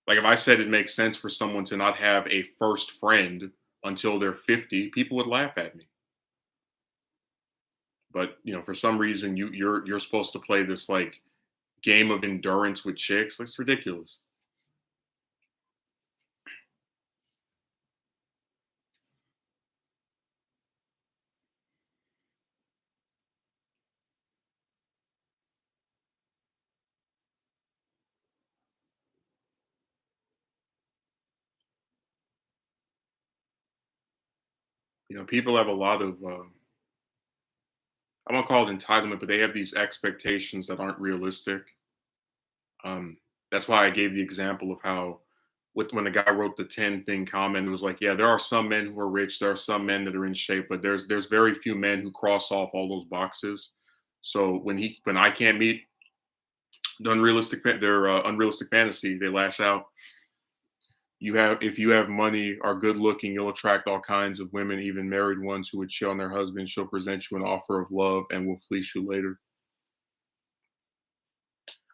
Like if I said it makes sense for someone to not have a first friend until they're 50, people would laugh at me. But for some reason you're supposed to play this like game of endurance with chicks. That's ridiculous. People have a lot of I won't call it entitlement, but they have these expectations that aren't realistic. Um, that's why I gave the example of how with when the guy wrote the 10 thing comment, it was like, yeah, there are some men who are rich, there are some men that are in shape, but there's very few men who cross off all those boxes. So when I can't meet their unrealistic fantasy, they lash out. If you have money, are good looking, you'll attract all kinds of women, even married ones who would cheat on their husbands. She'll present you an offer of love and will fleece you later.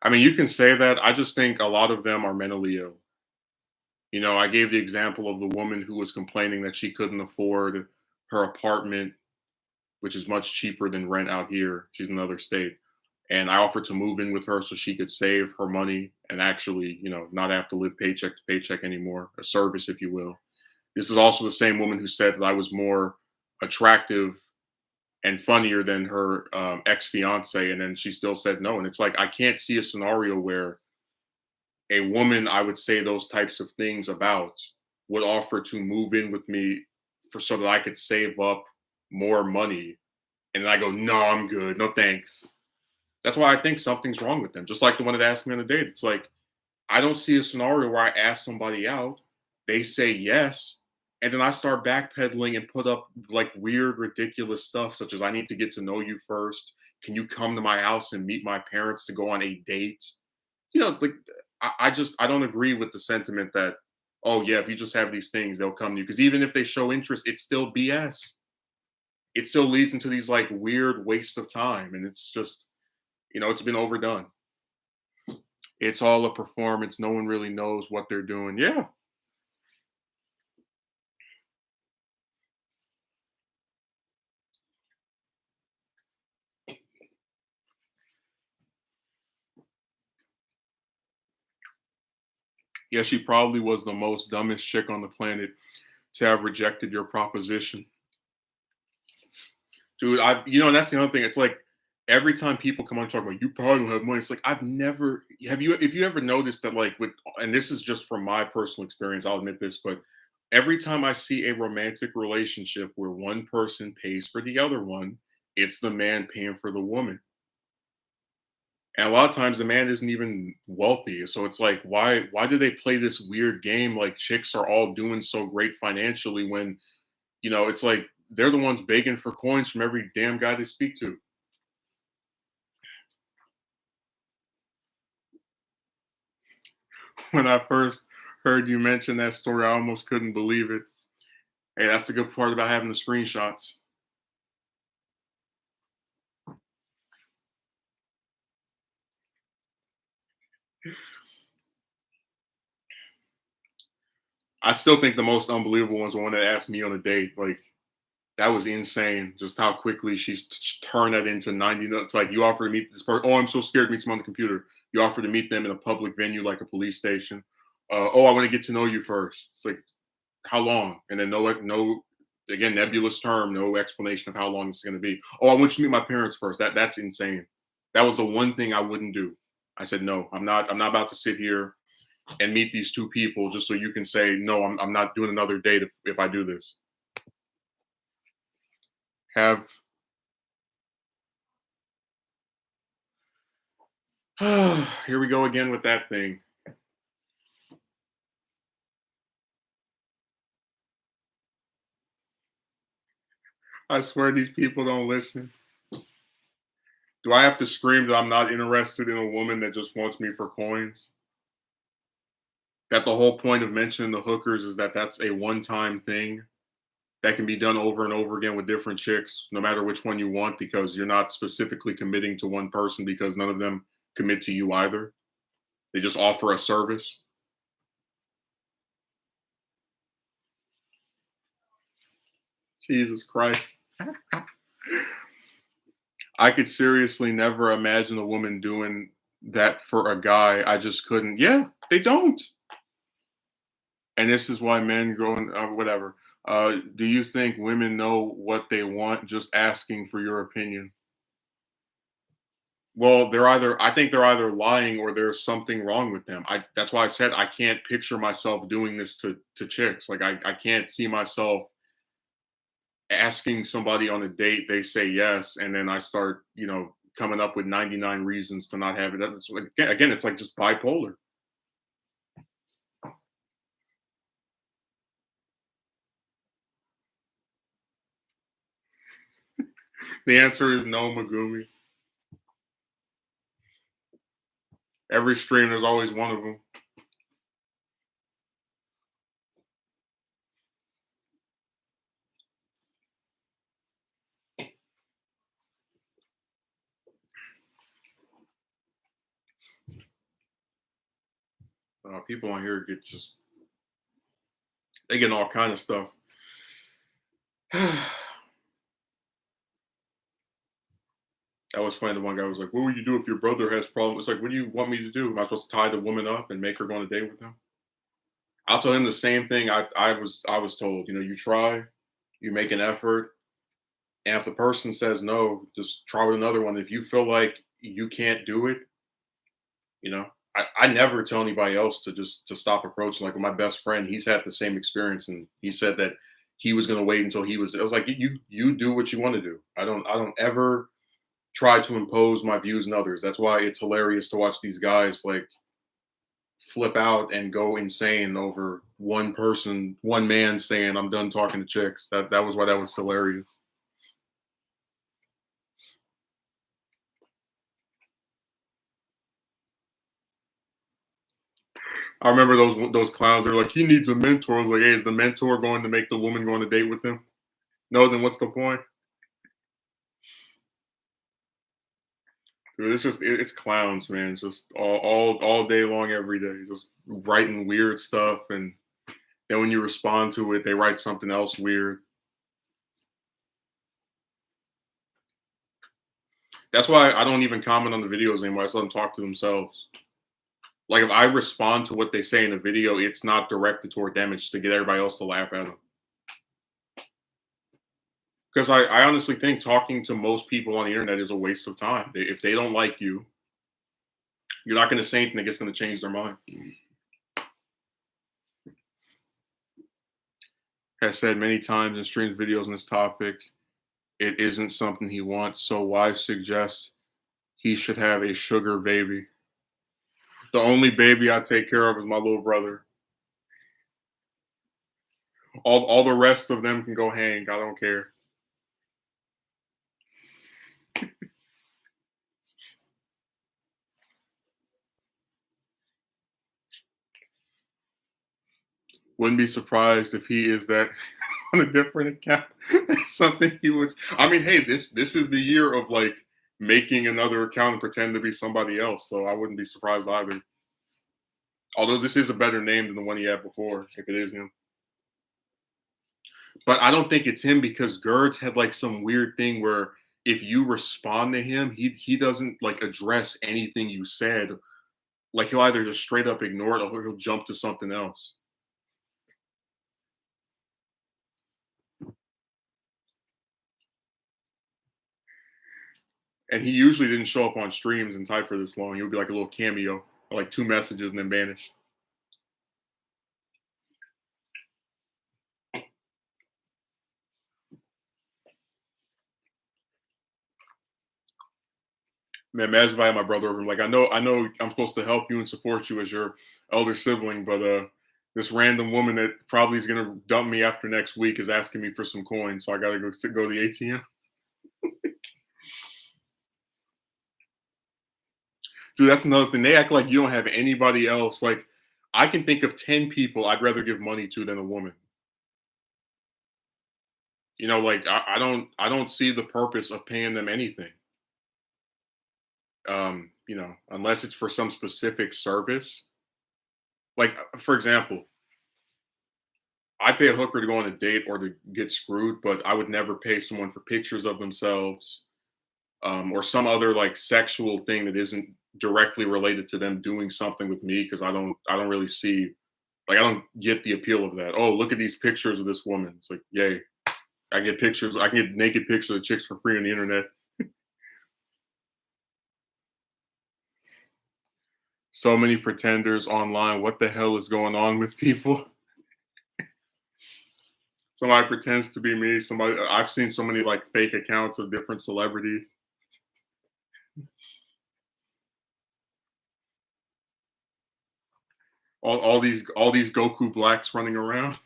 I mean, you can say that. I just think a lot of them are mentally ill. I gave the example of the woman who was complaining that she couldn't afford her apartment, which is much cheaper than rent out here. She's in another state. And I offered to move in with her so she could save her money and actually, not have to live paycheck to paycheck anymore, a service, if you will. This is also the same woman who said that I was more attractive and funnier than her ex fiance. And then she still said no. And it's like, I can't see a scenario where a woman I would say those types of things about would offer to move in with me for so that I could save up more money. And I go, no, I'm good. No thanks. That's why I think something's wrong with them. Just like the one that asked me on a date. It's like, I don't see a scenario where I ask somebody out, they say yes, and then I start backpedaling and put up like weird, ridiculous stuff, such as I need to get to know you first. Can you come to my house and meet my parents to go on a date? Like I don't agree with the sentiment that, oh yeah, if you just have these things, they'll come to you. Because even if they show interest, it's still BS. It still leads into these like weird waste of time. And it's just, it's been overdone. It's all a performance. No one really knows what they're doing. Yeah. Yeah, she probably was the most dumbest chick on the planet to have rejected your proposition. Dude, that's the other thing. It's like every time people come on talking about you probably don't have money, it's like I've never have you if you ever noticed that like with and this is just from my personal experience, I'll admit this, but every time I see a romantic relationship where one person pays for the other one, it's the man paying for the woman. And a lot of times the man isn't even wealthy. So it's like, why do they play this weird game like chicks are all doing so great financially when, it's like they're the ones begging for coins from every damn guy they speak to. When I first heard you mention that story, I almost couldn't believe it. Hey, that's the good part about having the screenshots. I still think the most unbelievable one's the one that asked me on a date. Like, that was insane. Just how quickly she's turned that into 90. It's like you offer to meet this person. Oh, I'm so scared to meet someone on the computer. You offer to meet them in a public venue like a police station. Oh, I want to get to know you first. It's like, how long? And then no, again, nebulous term, no explanation of how long it's going to be. Oh, I want you to meet my parents first. That's insane. That was the one thing I wouldn't do. I said, no, I'm not about to sit here and meet these two people just so you can say, no, I'm not doing another date if I do this. Have here we go again with that thing. I swear these people don't listen. Do I have to scream that I'm not interested in a woman that just wants me for coins? That the whole point of mentioning the hookers is that that's a one-time thing that can be done over and over again with different chicks, no matter which one you want, because you're not specifically committing to one person because none of them commit to you either. They just offer a service. Jesus Christ. I could seriously never imagine a woman doing that for a guy. I just couldn't. Yeah, they don't. And this is why men go and whatever. Do you think women know what they want just asking for your opinion? Well, I think they're either lying or there's something wrong with them. That's why I said I can't picture myself doing this to chicks. Like I can't see myself asking somebody on a date, they say yes, and then I start, coming up with 99 reasons to not have it. That's like, again, it's like just bipolar. The answer is no, Megumi. Every stream, there's always one of them. People on here get just they get all kind of stuff. That was funny. The one guy was like, "What would you do if your brother has problems?" It's like, "What do you want me to do? Am I supposed to tie the woman up and make her go on a date with him?" I'll tell him the same thing I was told. You try, you make an effort, and if the person says no, just try with another one. If you feel like you can't do it, you know, I never tell anybody else to stop approaching. Like with my best friend, he's had the same experience, and he said that he was going to wait until he was. I was like, you do what you want to do. I don't ever try to impose my views on others. That's why it's hilarious to watch these guys like flip out and go insane over one person, one man saying, "I'm done talking to chicks." That was why that was hilarious. I remember those clowns. They're like, "He needs a mentor." I was like, "Hey, is the mentor going to make the woman go on a date with him?" No, then what's the point? Dude, it's clowns, man. It's just all day long, every day, just writing weird stuff, and then when you respond to it, they write something else weird. That's why I don't even comment on the videos anymore. I just let them talk to themselves. Like if I respond to what they say in a video, it's not directed toward them. It's just to get everybody else to laugh at them. Because I honestly think talking to most people on the internet is a waste of time. If they don't like you, you're not going to say anything that gets them to change their mind. Has said many times in streams, videos on this topic, it isn't something he wants. So why suggest he should have a sugar baby? The only baby I take care of is my little brother. All the rest of them can go hang. I don't care. Wouldn't be surprised if he is that on a different account. That's something he was. I mean, hey, this is the year of like making another account and pretend to be somebody else. So I wouldn't be surprised either. Although this is a better name than the one he had before, if it is him. But I don't think it's him because Gertz had like some weird thing where if you respond to him, he doesn't like address anything you said. Like he'll either just straight up ignore it or he'll jump to something else. And he usually didn't show up on streams and type for this long. He would be like a little cameo, like two messages and then vanish. Man, imagine if I had my brother over. Like, I know, I'm supposed to help you and support you as your elder sibling, but this random woman that probably is gonna dump me after next week is asking me for some coins, so I gotta go to the ATM. Dude, that's another thing. They act like you don't have anybody else. Like, I can think of 10 people I'd rather give money to than a woman. Like I don't see the purpose of paying them anything. Unless it's for some specific service. Like, for example, I pay a hooker to go on a date or to get screwed, but I would never pay someone for pictures of themselves, or some other like sexual thing that isn't directly related to them doing something with me because I don't really see like I don't get the appeal of that. Oh, look at these pictures of this woman. It's like, yay. I get pictures, I can get naked pictures of chicks for free on the internet. So many pretenders online. What the hell is going on with people? Somebody pretends to be me. Somebody I've seen so many like fake accounts of different celebrities. All these Goku blacks running around.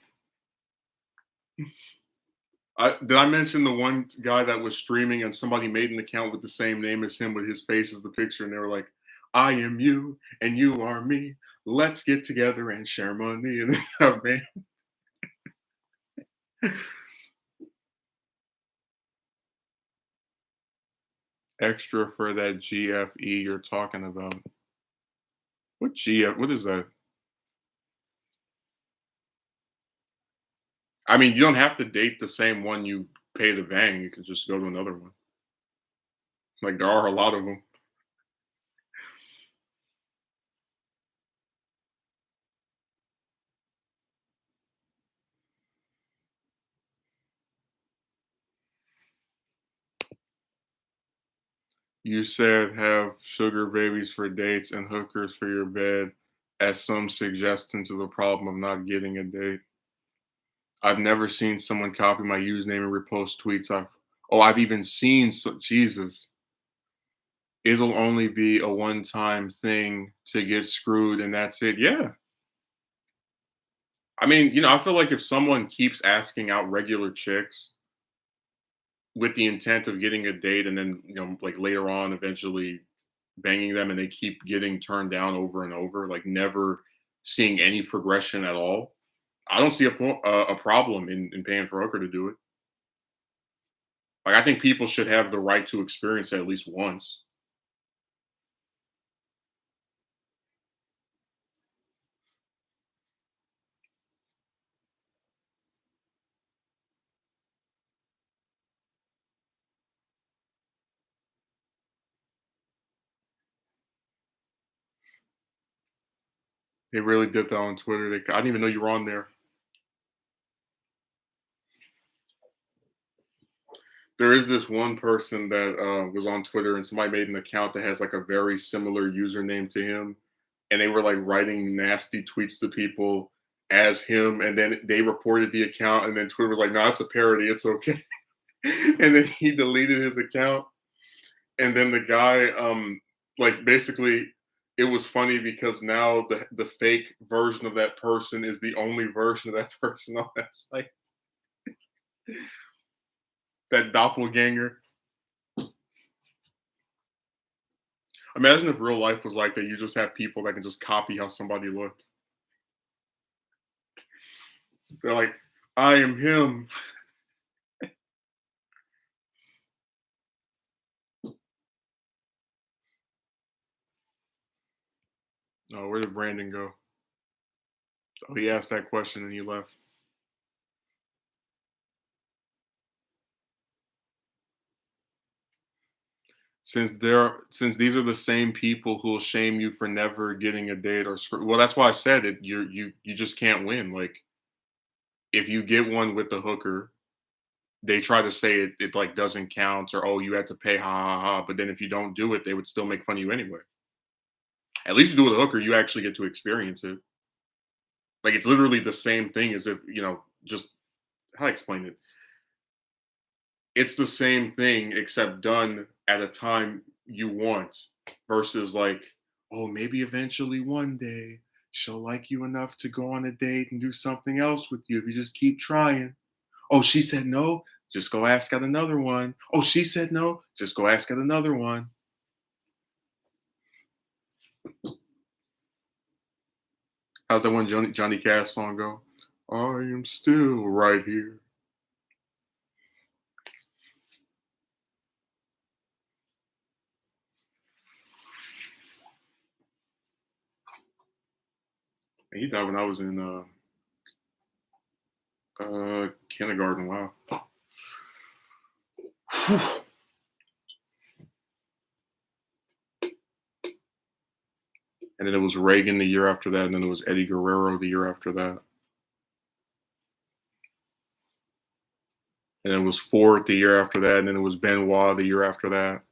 Did I mention the one guy that was streaming and somebody made an account with the same name as him with his face as the picture and they were like, "I am you and you are me. Let's get together and share money." And oh, man, extra for that GFE you're talking about. What GF? What is that? I mean, you don't have to date the same one you pay to bang. You can just go to another one. Like there are a lot of them. You said have sugar babies for dates and hookers for your bed as some suggestion to the problem of not getting a date. I've never seen someone copy my username and repost tweets. I've even seen Jesus. It'll only be a one-time thing to get screwed and that's it. Yeah. I mean, I feel like if someone keeps asking out regular chicks with the intent of getting a date and then, like later on eventually banging them and they keep getting turned down over and over, like never seeing any progression at all, I don't see a problem in paying for a hooker to do it. Like I think people should have the right to experience it at least once. They really did that on Twitter. I didn't even know you were on there. There is this one person that was on Twitter, and somebody made an account that has like a very similar username to him, and they were like writing nasty tweets to people as him, and then they reported the account, and then Twitter was like, "No, it's a parody. It's okay," and then he deleted his account, and then the guy, like basically. It was funny because now the fake version of that person is the only version of that person on that site. That doppelganger. Imagine if real life was like that. You just have people that can just copy how somebody looks. They're like, I am him. Oh, where did Brandon go? Oh, he asked that question and he left. Since these are the same people who will shame you for never getting a date well, that's why I said it. You just can't win. Like if you get one with the hooker, they try to say it like doesn't count or oh you had to pay ha ha ha. But then if you don't do it, they would still make fun of you anyway. At least you do it with a hooker, you actually get to experience it. Like it's literally the same thing as if, just how I explain it. It's the same thing except done at a time you want versus like, oh, maybe eventually one day she'll like you enough to go on a date and do something else with you if you just keep trying. Oh, she said no, just go ask out another one. Oh, she said no, just go ask out another one. How's that one Johnny Cash song go? I am still right here. And he died when I was in kindergarten. Wow. And then it was Reagan the year after that, and then it was Eddie Guerrero the year after that, and it was Ford the year after that, and then it was Benoit the year after that.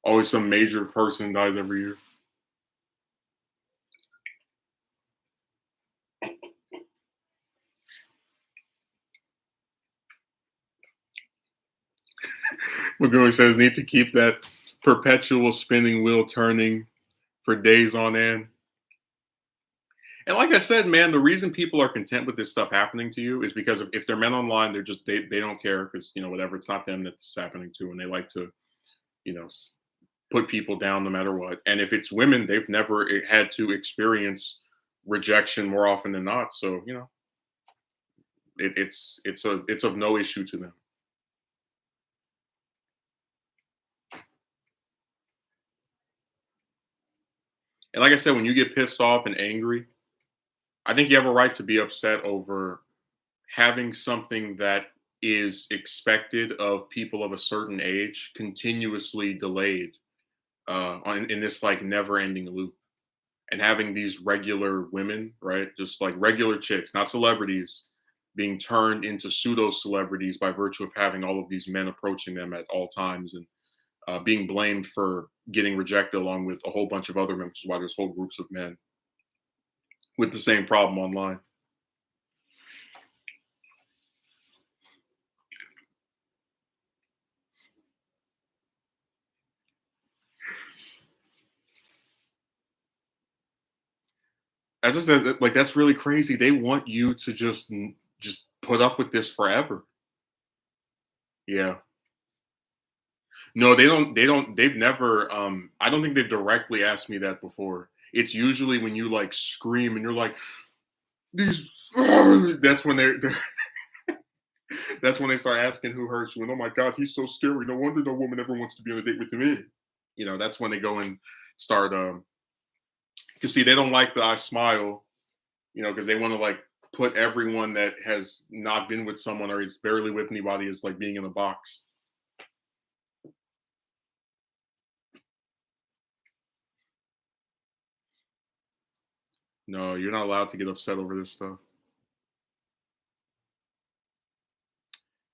Always some major person dies every year. Magui says need to keep that perpetual spinning wheel turning for days on end. And like I said, man, the reason people are content with this stuff happening to you is because if they're men online, they don't care because whatever, it's not them that's happening to, and they like to you know put people down no matter what. And if it's women, they've never had to experience rejection more often than not. So it's of no issue to them. And like I said, when you get pissed off and angry, I think you have a right to be upset over having something that is expected of people of a certain age continuously delayed in this like never ending loop, and having these regular women, right, just like regular chicks, not celebrities, being turned into pseudo celebrities by virtue of having all of these men approaching them at all times, and being blamed for getting rejected along with a whole bunch of other men, which is why there's whole groups of men with the same problem online. I just like that's really crazy. They want you to just put up with this forever. Yeah. No, they don't. They don't. They've never. I don't think they've directly asked me that before. It's usually when you like scream and you're like these. That's when they're that's when they start asking who hurt you. And oh my God, he's so scary. No wonder no woman ever wants to be on a date with him. That's when they go and start. Because see, they don't like the I smile. Because they want to like put everyone that has not been with someone or is barely with anybody as like being in a box. No, you're not allowed to get upset over this stuff.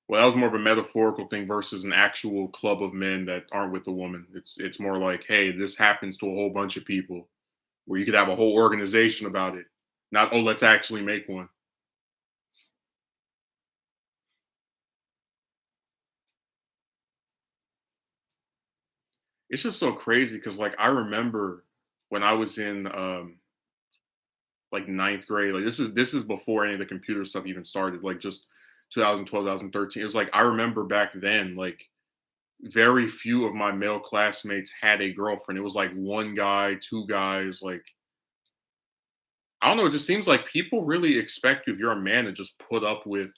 Well, that was more of a metaphorical thing versus an actual club of men that aren't with the woman. It's more like, hey, this happens to a whole bunch of people, where you could have a whole organization about it. Not, oh, let's actually make one. It's just so crazy because like I remember when I was in like ninth grade, like this is before any of the computer stuff even started, like just 2012, 2013. It was like I remember back then, like very few of my male classmates had a girlfriend. It was like one guy, two guys, like I don't know, it just seems like people really expect you if you're a man to just put up with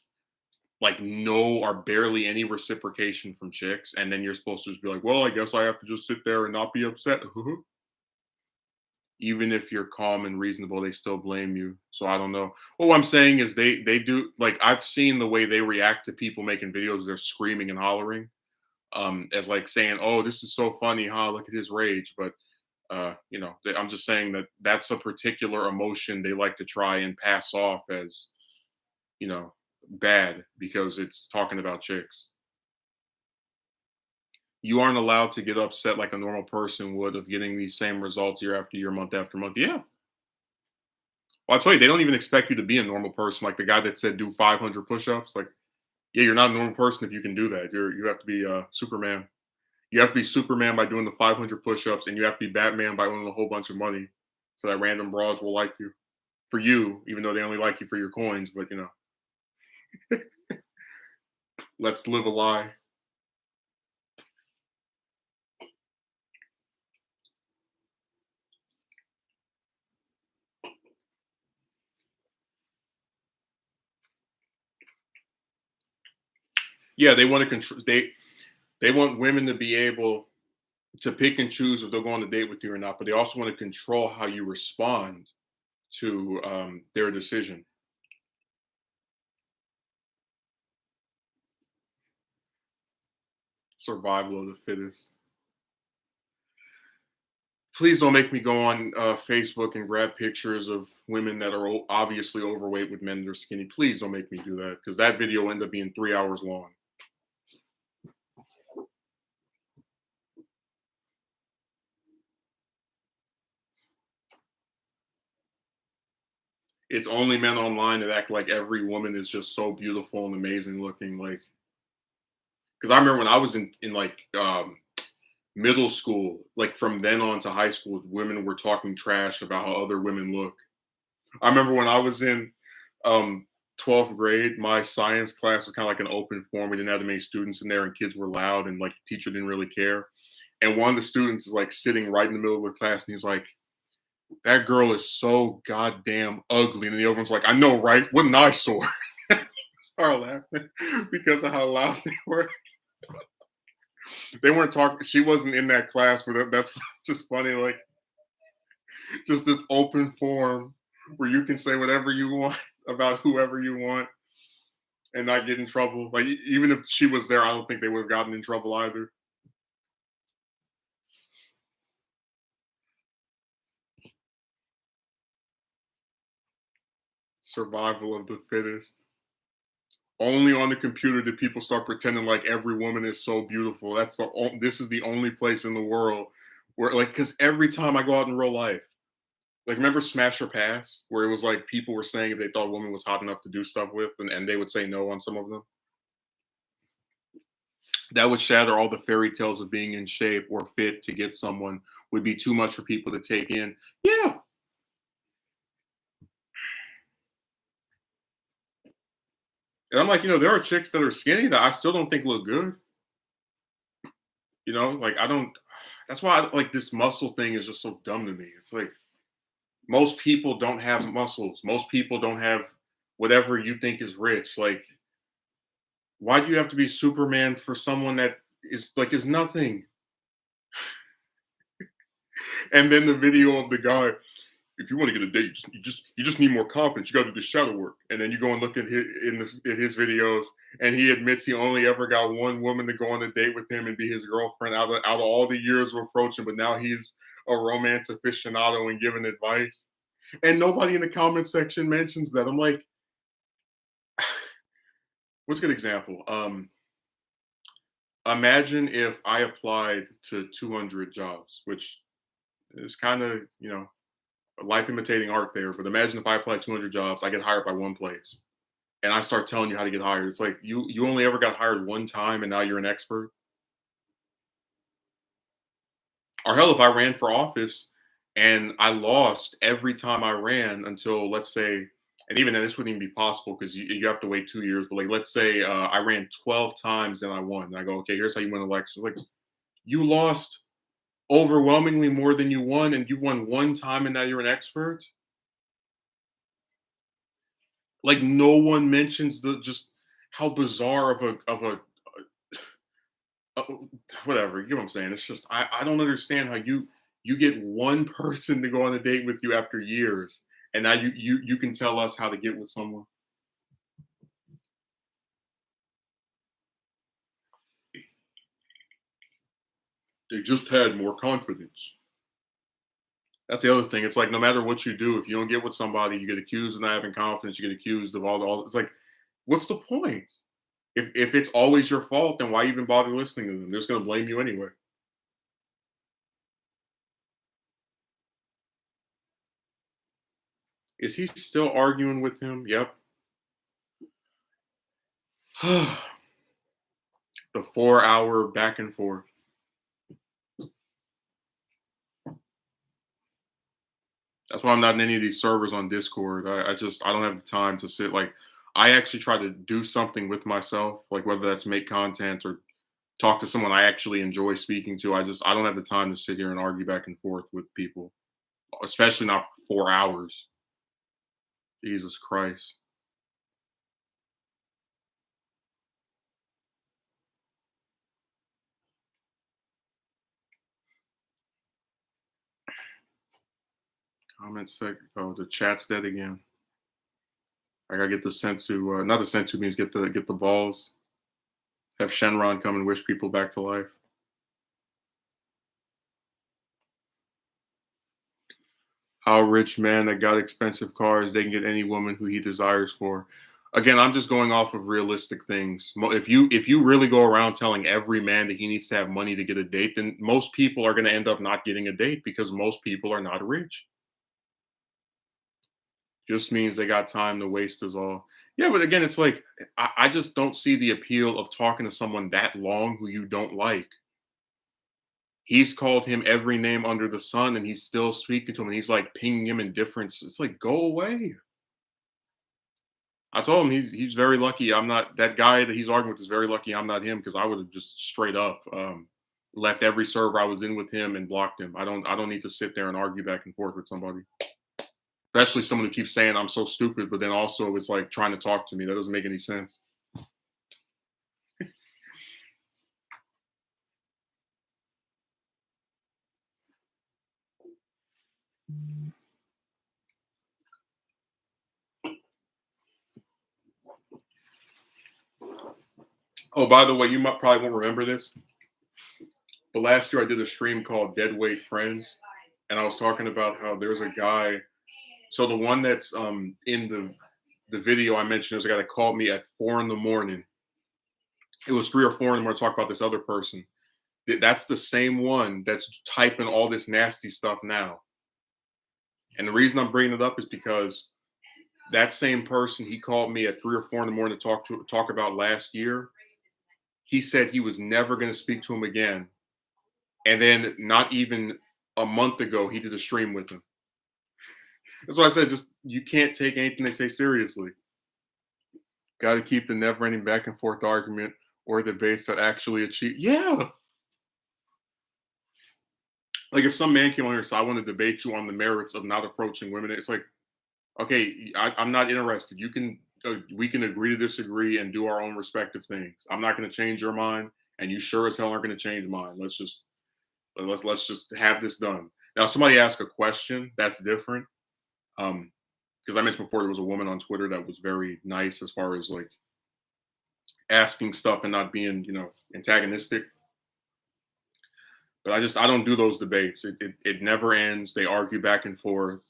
like no or barely any reciprocation from chicks, and then you're supposed to just be like, well, I guess I have to just sit there and not be upset. Even if you're calm and reasonable, they still blame you. So I don't know. Well, what I'm saying is they do, like I've seen the way they react to people making videos. They're screaming and hollering, as like saying, "Oh, this is so funny, huh? Look at his rage." But I'm just saying that that's a particular emotion they like to try and pass off as you know bad because it's talking about chicks. You aren't allowed to get upset like a normal person would of getting these same results year after year, month after month. Yeah. Well, I tell you, they don't even expect you to be a normal person. Like the guy that said do 500 push-ups. Like, yeah, you're not a normal person if you can do that. You have to be Superman. You have to be Superman by doing the 500 push-ups, and you have to be Batman by owning a whole bunch of money, so that random broads will like you for you, even though they only like you for your coins. But let's live a lie. Yeah, they want to control. They want women to be able to pick and choose if they'll go on a date with you or not, but they also want to control how you respond to their decision. Survival of the fittest. Please don't make me go on Facebook and grab pictures of women that are obviously overweight with men that are skinny. Please don't make me do that because that video ended up being 3 hours long. It's only men online that act like every woman is just so beautiful and amazing looking. Like, because I remember when I was in like middle school, like from then on to high school, women were talking trash about how other women look. I remember when I was in um 12th grade, my science class was kind of like an open forum. We didn't have that many students in there, and kids were loud, and like the teacher didn't really care. And one of the students is like sitting right in the middle of the class, and he's like, "That girl is so goddamn ugly." And the other one's like, "I know, right? What an eyesore." Start laughing because of how loud they were. They weren't talking. She wasn't in that class, but that's just funny. Like just this open forum where you can say whatever you want about whoever you want. and not get in trouble. Like even if she was there, I don't think they would have gotten in trouble either. Survival of the fittest. Only on the computer did people start pretending like every woman is so beautiful. This is the only place in the world where like because every time I go out in real life, like remember Smash or Pass, where it was like people were saying if they thought a woman was hot enough to do stuff with, and they would say no on some of them. That would shatter all the fairy tales of being in shape or fit to get someone would be too much for people to take in. Yeah. And I'm like, there are chicks that are skinny that I still don't think look good. Like I don't that's why like this muscle thing is just so dumb to me. It's like most people don't have muscles. Most people don't have whatever you think is rich. Like, why do you have to be Superman for someone that is nothing? And then the video of the guy, if you want to get a date, you just need more confidence. You got to do the shadow work. And then you go and look at his videos, and he admits he only ever got one woman to go on a date with him and be his girlfriend out of all the years of approaching. But now he's a romance aficionado and giving advice. And nobody in the comment section mentions that. I'm like, what's a good example? Imagine if I applied to 200 jobs, which is kind of, life imitating art there. But imagine if I applied 200 jobs, I get hired by one place, and I start telling you how to get hired. It's like you only ever got hired one time, and now you're an expert. Or hell, if I ran for office and I lost every time I ran until, let's say, and even then this wouldn't even be possible because you have to wait 2 years. But like, let's say I ran 12 times and I won. And I go, okay, here's how you win elections. Like, you lost overwhelmingly more than you won, and you won one time, and now you're an expert. Like, no one mentions the just how bizarre uh, whatever. You know what I'm saying? It's just I don't understand how you get one person to go on a date with you after years, and now you can tell us how to get with someone. They just had more confidence. That's the other thing. It's like no matter what you do, if you don't get with somebody, you get accused of not having confidence. You get accused of all. It's like, what's the point? If it's always your fault, then why even bother listening to them? They're just gonna blame you anyway. Is he still arguing with him? Yep. The 4 hour back and forth. That's why I'm not in any of these servers on Discord. I don't have the time to sit like I actually try to do something with myself, like whether that's make content or talk to someone I actually enjoy speaking to. I don't have the time to sit here and argue back and forth with people, especially not for 4 hours. Jesus Christ. Comment sec. Oh, the chat's dead again. I gotta get the sensu. Not the sensu means get the balls. Have Shenron come and wish people back to life. How rich man that got expensive cars, they can get any woman who he desires for. Again, I'm just going off of realistic things. If you really go around telling every man that he needs to have money to get a date, then most people are going to end up not getting a date because most people are not rich. Just means they got time to waste is all. Yeah, but again, it's like I just don't see the appeal of talking to someone that long who you don't like. He's called him every name under the sun, and he's still speaking to him, and he's like pinging him in difference. It's like, go away. I told him he's very lucky. I'm not that guy that he's arguing with is very lucky. I'm not him because I would have just straight up left every server I was in with him and blocked him. I don't need to sit there and argue back and forth with somebody, especially someone who keeps saying I'm so stupid, but then also it's like trying to talk to me. That doesn't make any sense. Oh, by the way, you might probably won't remember this, but last year I did a stream called Deadweight Friends, and I was talking about how there's a guy. So the one that's in the video I mentioned, there's a guy that called me at 4 in the morning. It was 3 or 4 in the morning to talk about this other person. That's the same one that's typing all this nasty stuff now. And the reason I'm bringing it up is because that same person, he called me at 3 or 4 in the morning to talk about last year. He said he was never going to speak to him again. And then not even a month ago, he did a stream with him. That's why I said, just you can't take anything they say seriously. Got to keep the never-ending back and forth argument or debates that actually achieve. Yeah, like if some man came on here and said, "I want to debate you on the merits of not approaching women," it's like, okay, I'm not interested. You can we can agree to disagree and do our own respective things. I'm not going to change your mind, and you sure as hell aren't going to change mine. Let's just have this done. Now, if somebody ask a question, that's different. Because I mentioned before there was a woman on Twitter that was very nice as far as like asking stuff and not being, antagonistic. But I don't do those debates. It never ends. They argue back and forth.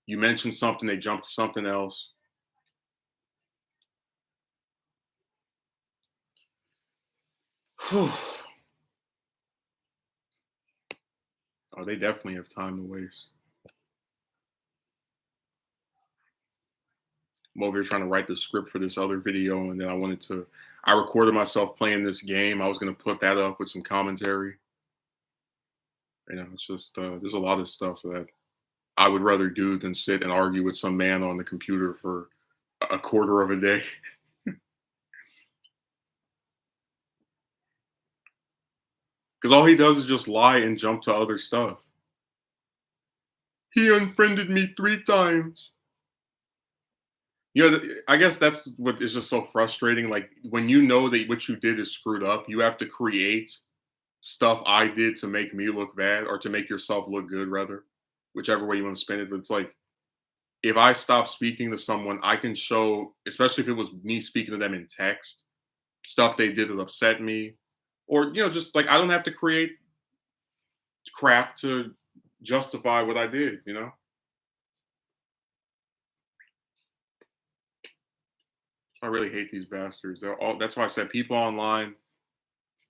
You mention something, they jump to something else. Oh, they definitely have time to waste. I'm over here trying to write the script for this other video, and then I recorded myself playing this game. I was going to put that up with some commentary. It's just, there's a lot of stuff that I would rather do than sit and argue with some man on the computer for a quarter of a day. Because all he does is just lie and jump to other stuff. He unfriended me 3 times. I guess that's what is just so frustrating. Like when you know that what you did is screwed up, you have to create stuff I did to make me look bad or to make yourself look good, rather, whichever way you want to spin it. But it's like, if I stop speaking to someone, I can show, especially if it was me speaking to them in text, stuff they did that upset me, or just like I don't have to create crap to justify what I did. I really hate these bastards. That's why I said people online,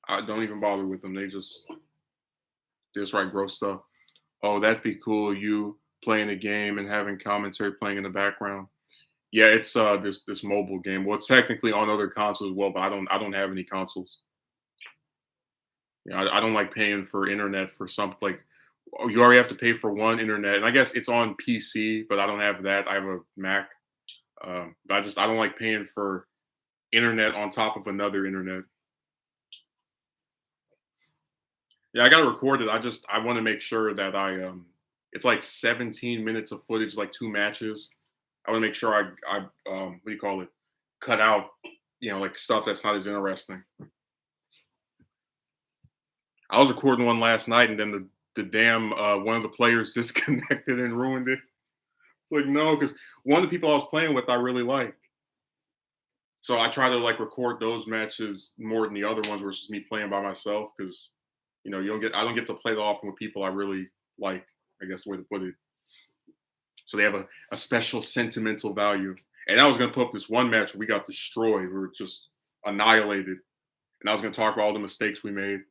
I don't even bother with them. They just write gross stuff. Oh, that'd be cool. You playing a game and having commentary playing in the background. Yeah, it's this mobile game. Well, it's technically on other consoles as well, but I don't have any consoles. I don't like paying for internet for something like, oh, you already have to pay for one internet, and I guess it's on PC, but I don't have that. I have a Mac, but I don't like paying for internet on top of another internet. Yeah, I got to record it. I want to make sure that it's like 17 minutes of footage, like 2 matches. I want to make sure I what do you call it, cut out like stuff that's not as interesting. I was recording one last night, and then the damn one of the players disconnected and ruined it. It's like, no, because one of the people I was playing with I really liked. So I try to like record those matches more than the other ones where it's just me playing by myself, because I don't get to play that often with people I really like, I guess the way to put it. So they have a special sentimental value. And I was gonna put up this one match where we got destroyed. We were just annihilated. And I was gonna talk about all the mistakes we made.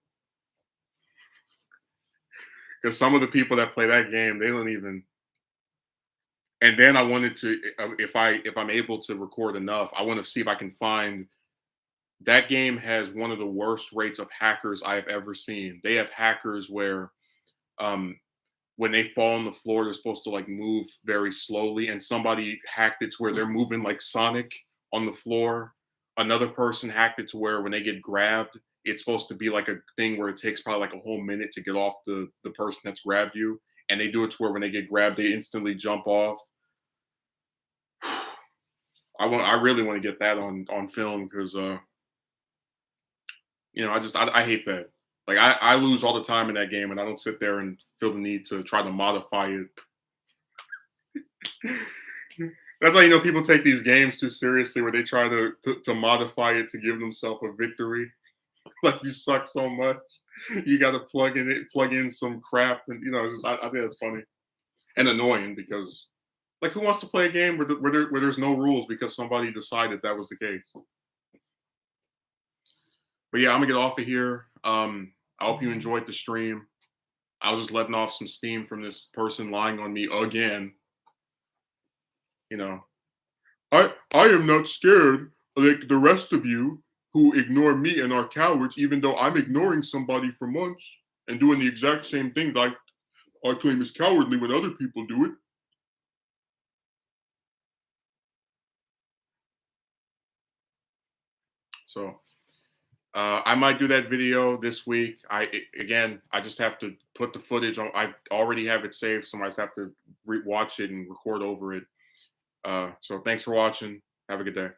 Because some of the people that play that game, they don't even. And then I wanted to, if I'm able to record enough, I want to see if I can find. That game has one of the worst rates of hackers I've ever seen. They have hackers where, when they fall on the floor, they're supposed to like move very slowly, and somebody hacked it to where they're moving like Sonic on the floor. Another person hacked it to where when they get grabbed, it's supposed to be like a thing where it takes probably like a whole minute to get off the person that's grabbed you, and they do it to where when they get grabbed, they instantly jump off. I really want to get that on film, because I hate that. Like I lose all the time in that game, and I don't sit there and feel the need to try to modify it. That's how people take these games too seriously, where they try to modify it to give themselves a victory. Like you suck so much, you got to plug in some crap, and it's just, I think that's funny and annoying because like who wants to play a game where there's no rules because somebody decided that was the case? But yeah, I'm gonna get off of here. I hope you enjoyed the stream. I was just letting off some steam from this person lying on me again. You know, I am not scared like the rest of you who ignore me and are cowards, even though I'm ignoring somebody for months and doing the exact same thing that I claim is cowardly when other people do it. So I might do that video this week. Again, I just have to put the footage on. I already have it saved, so I just have to watch it and record over it. So thanks for watching. Have a good day.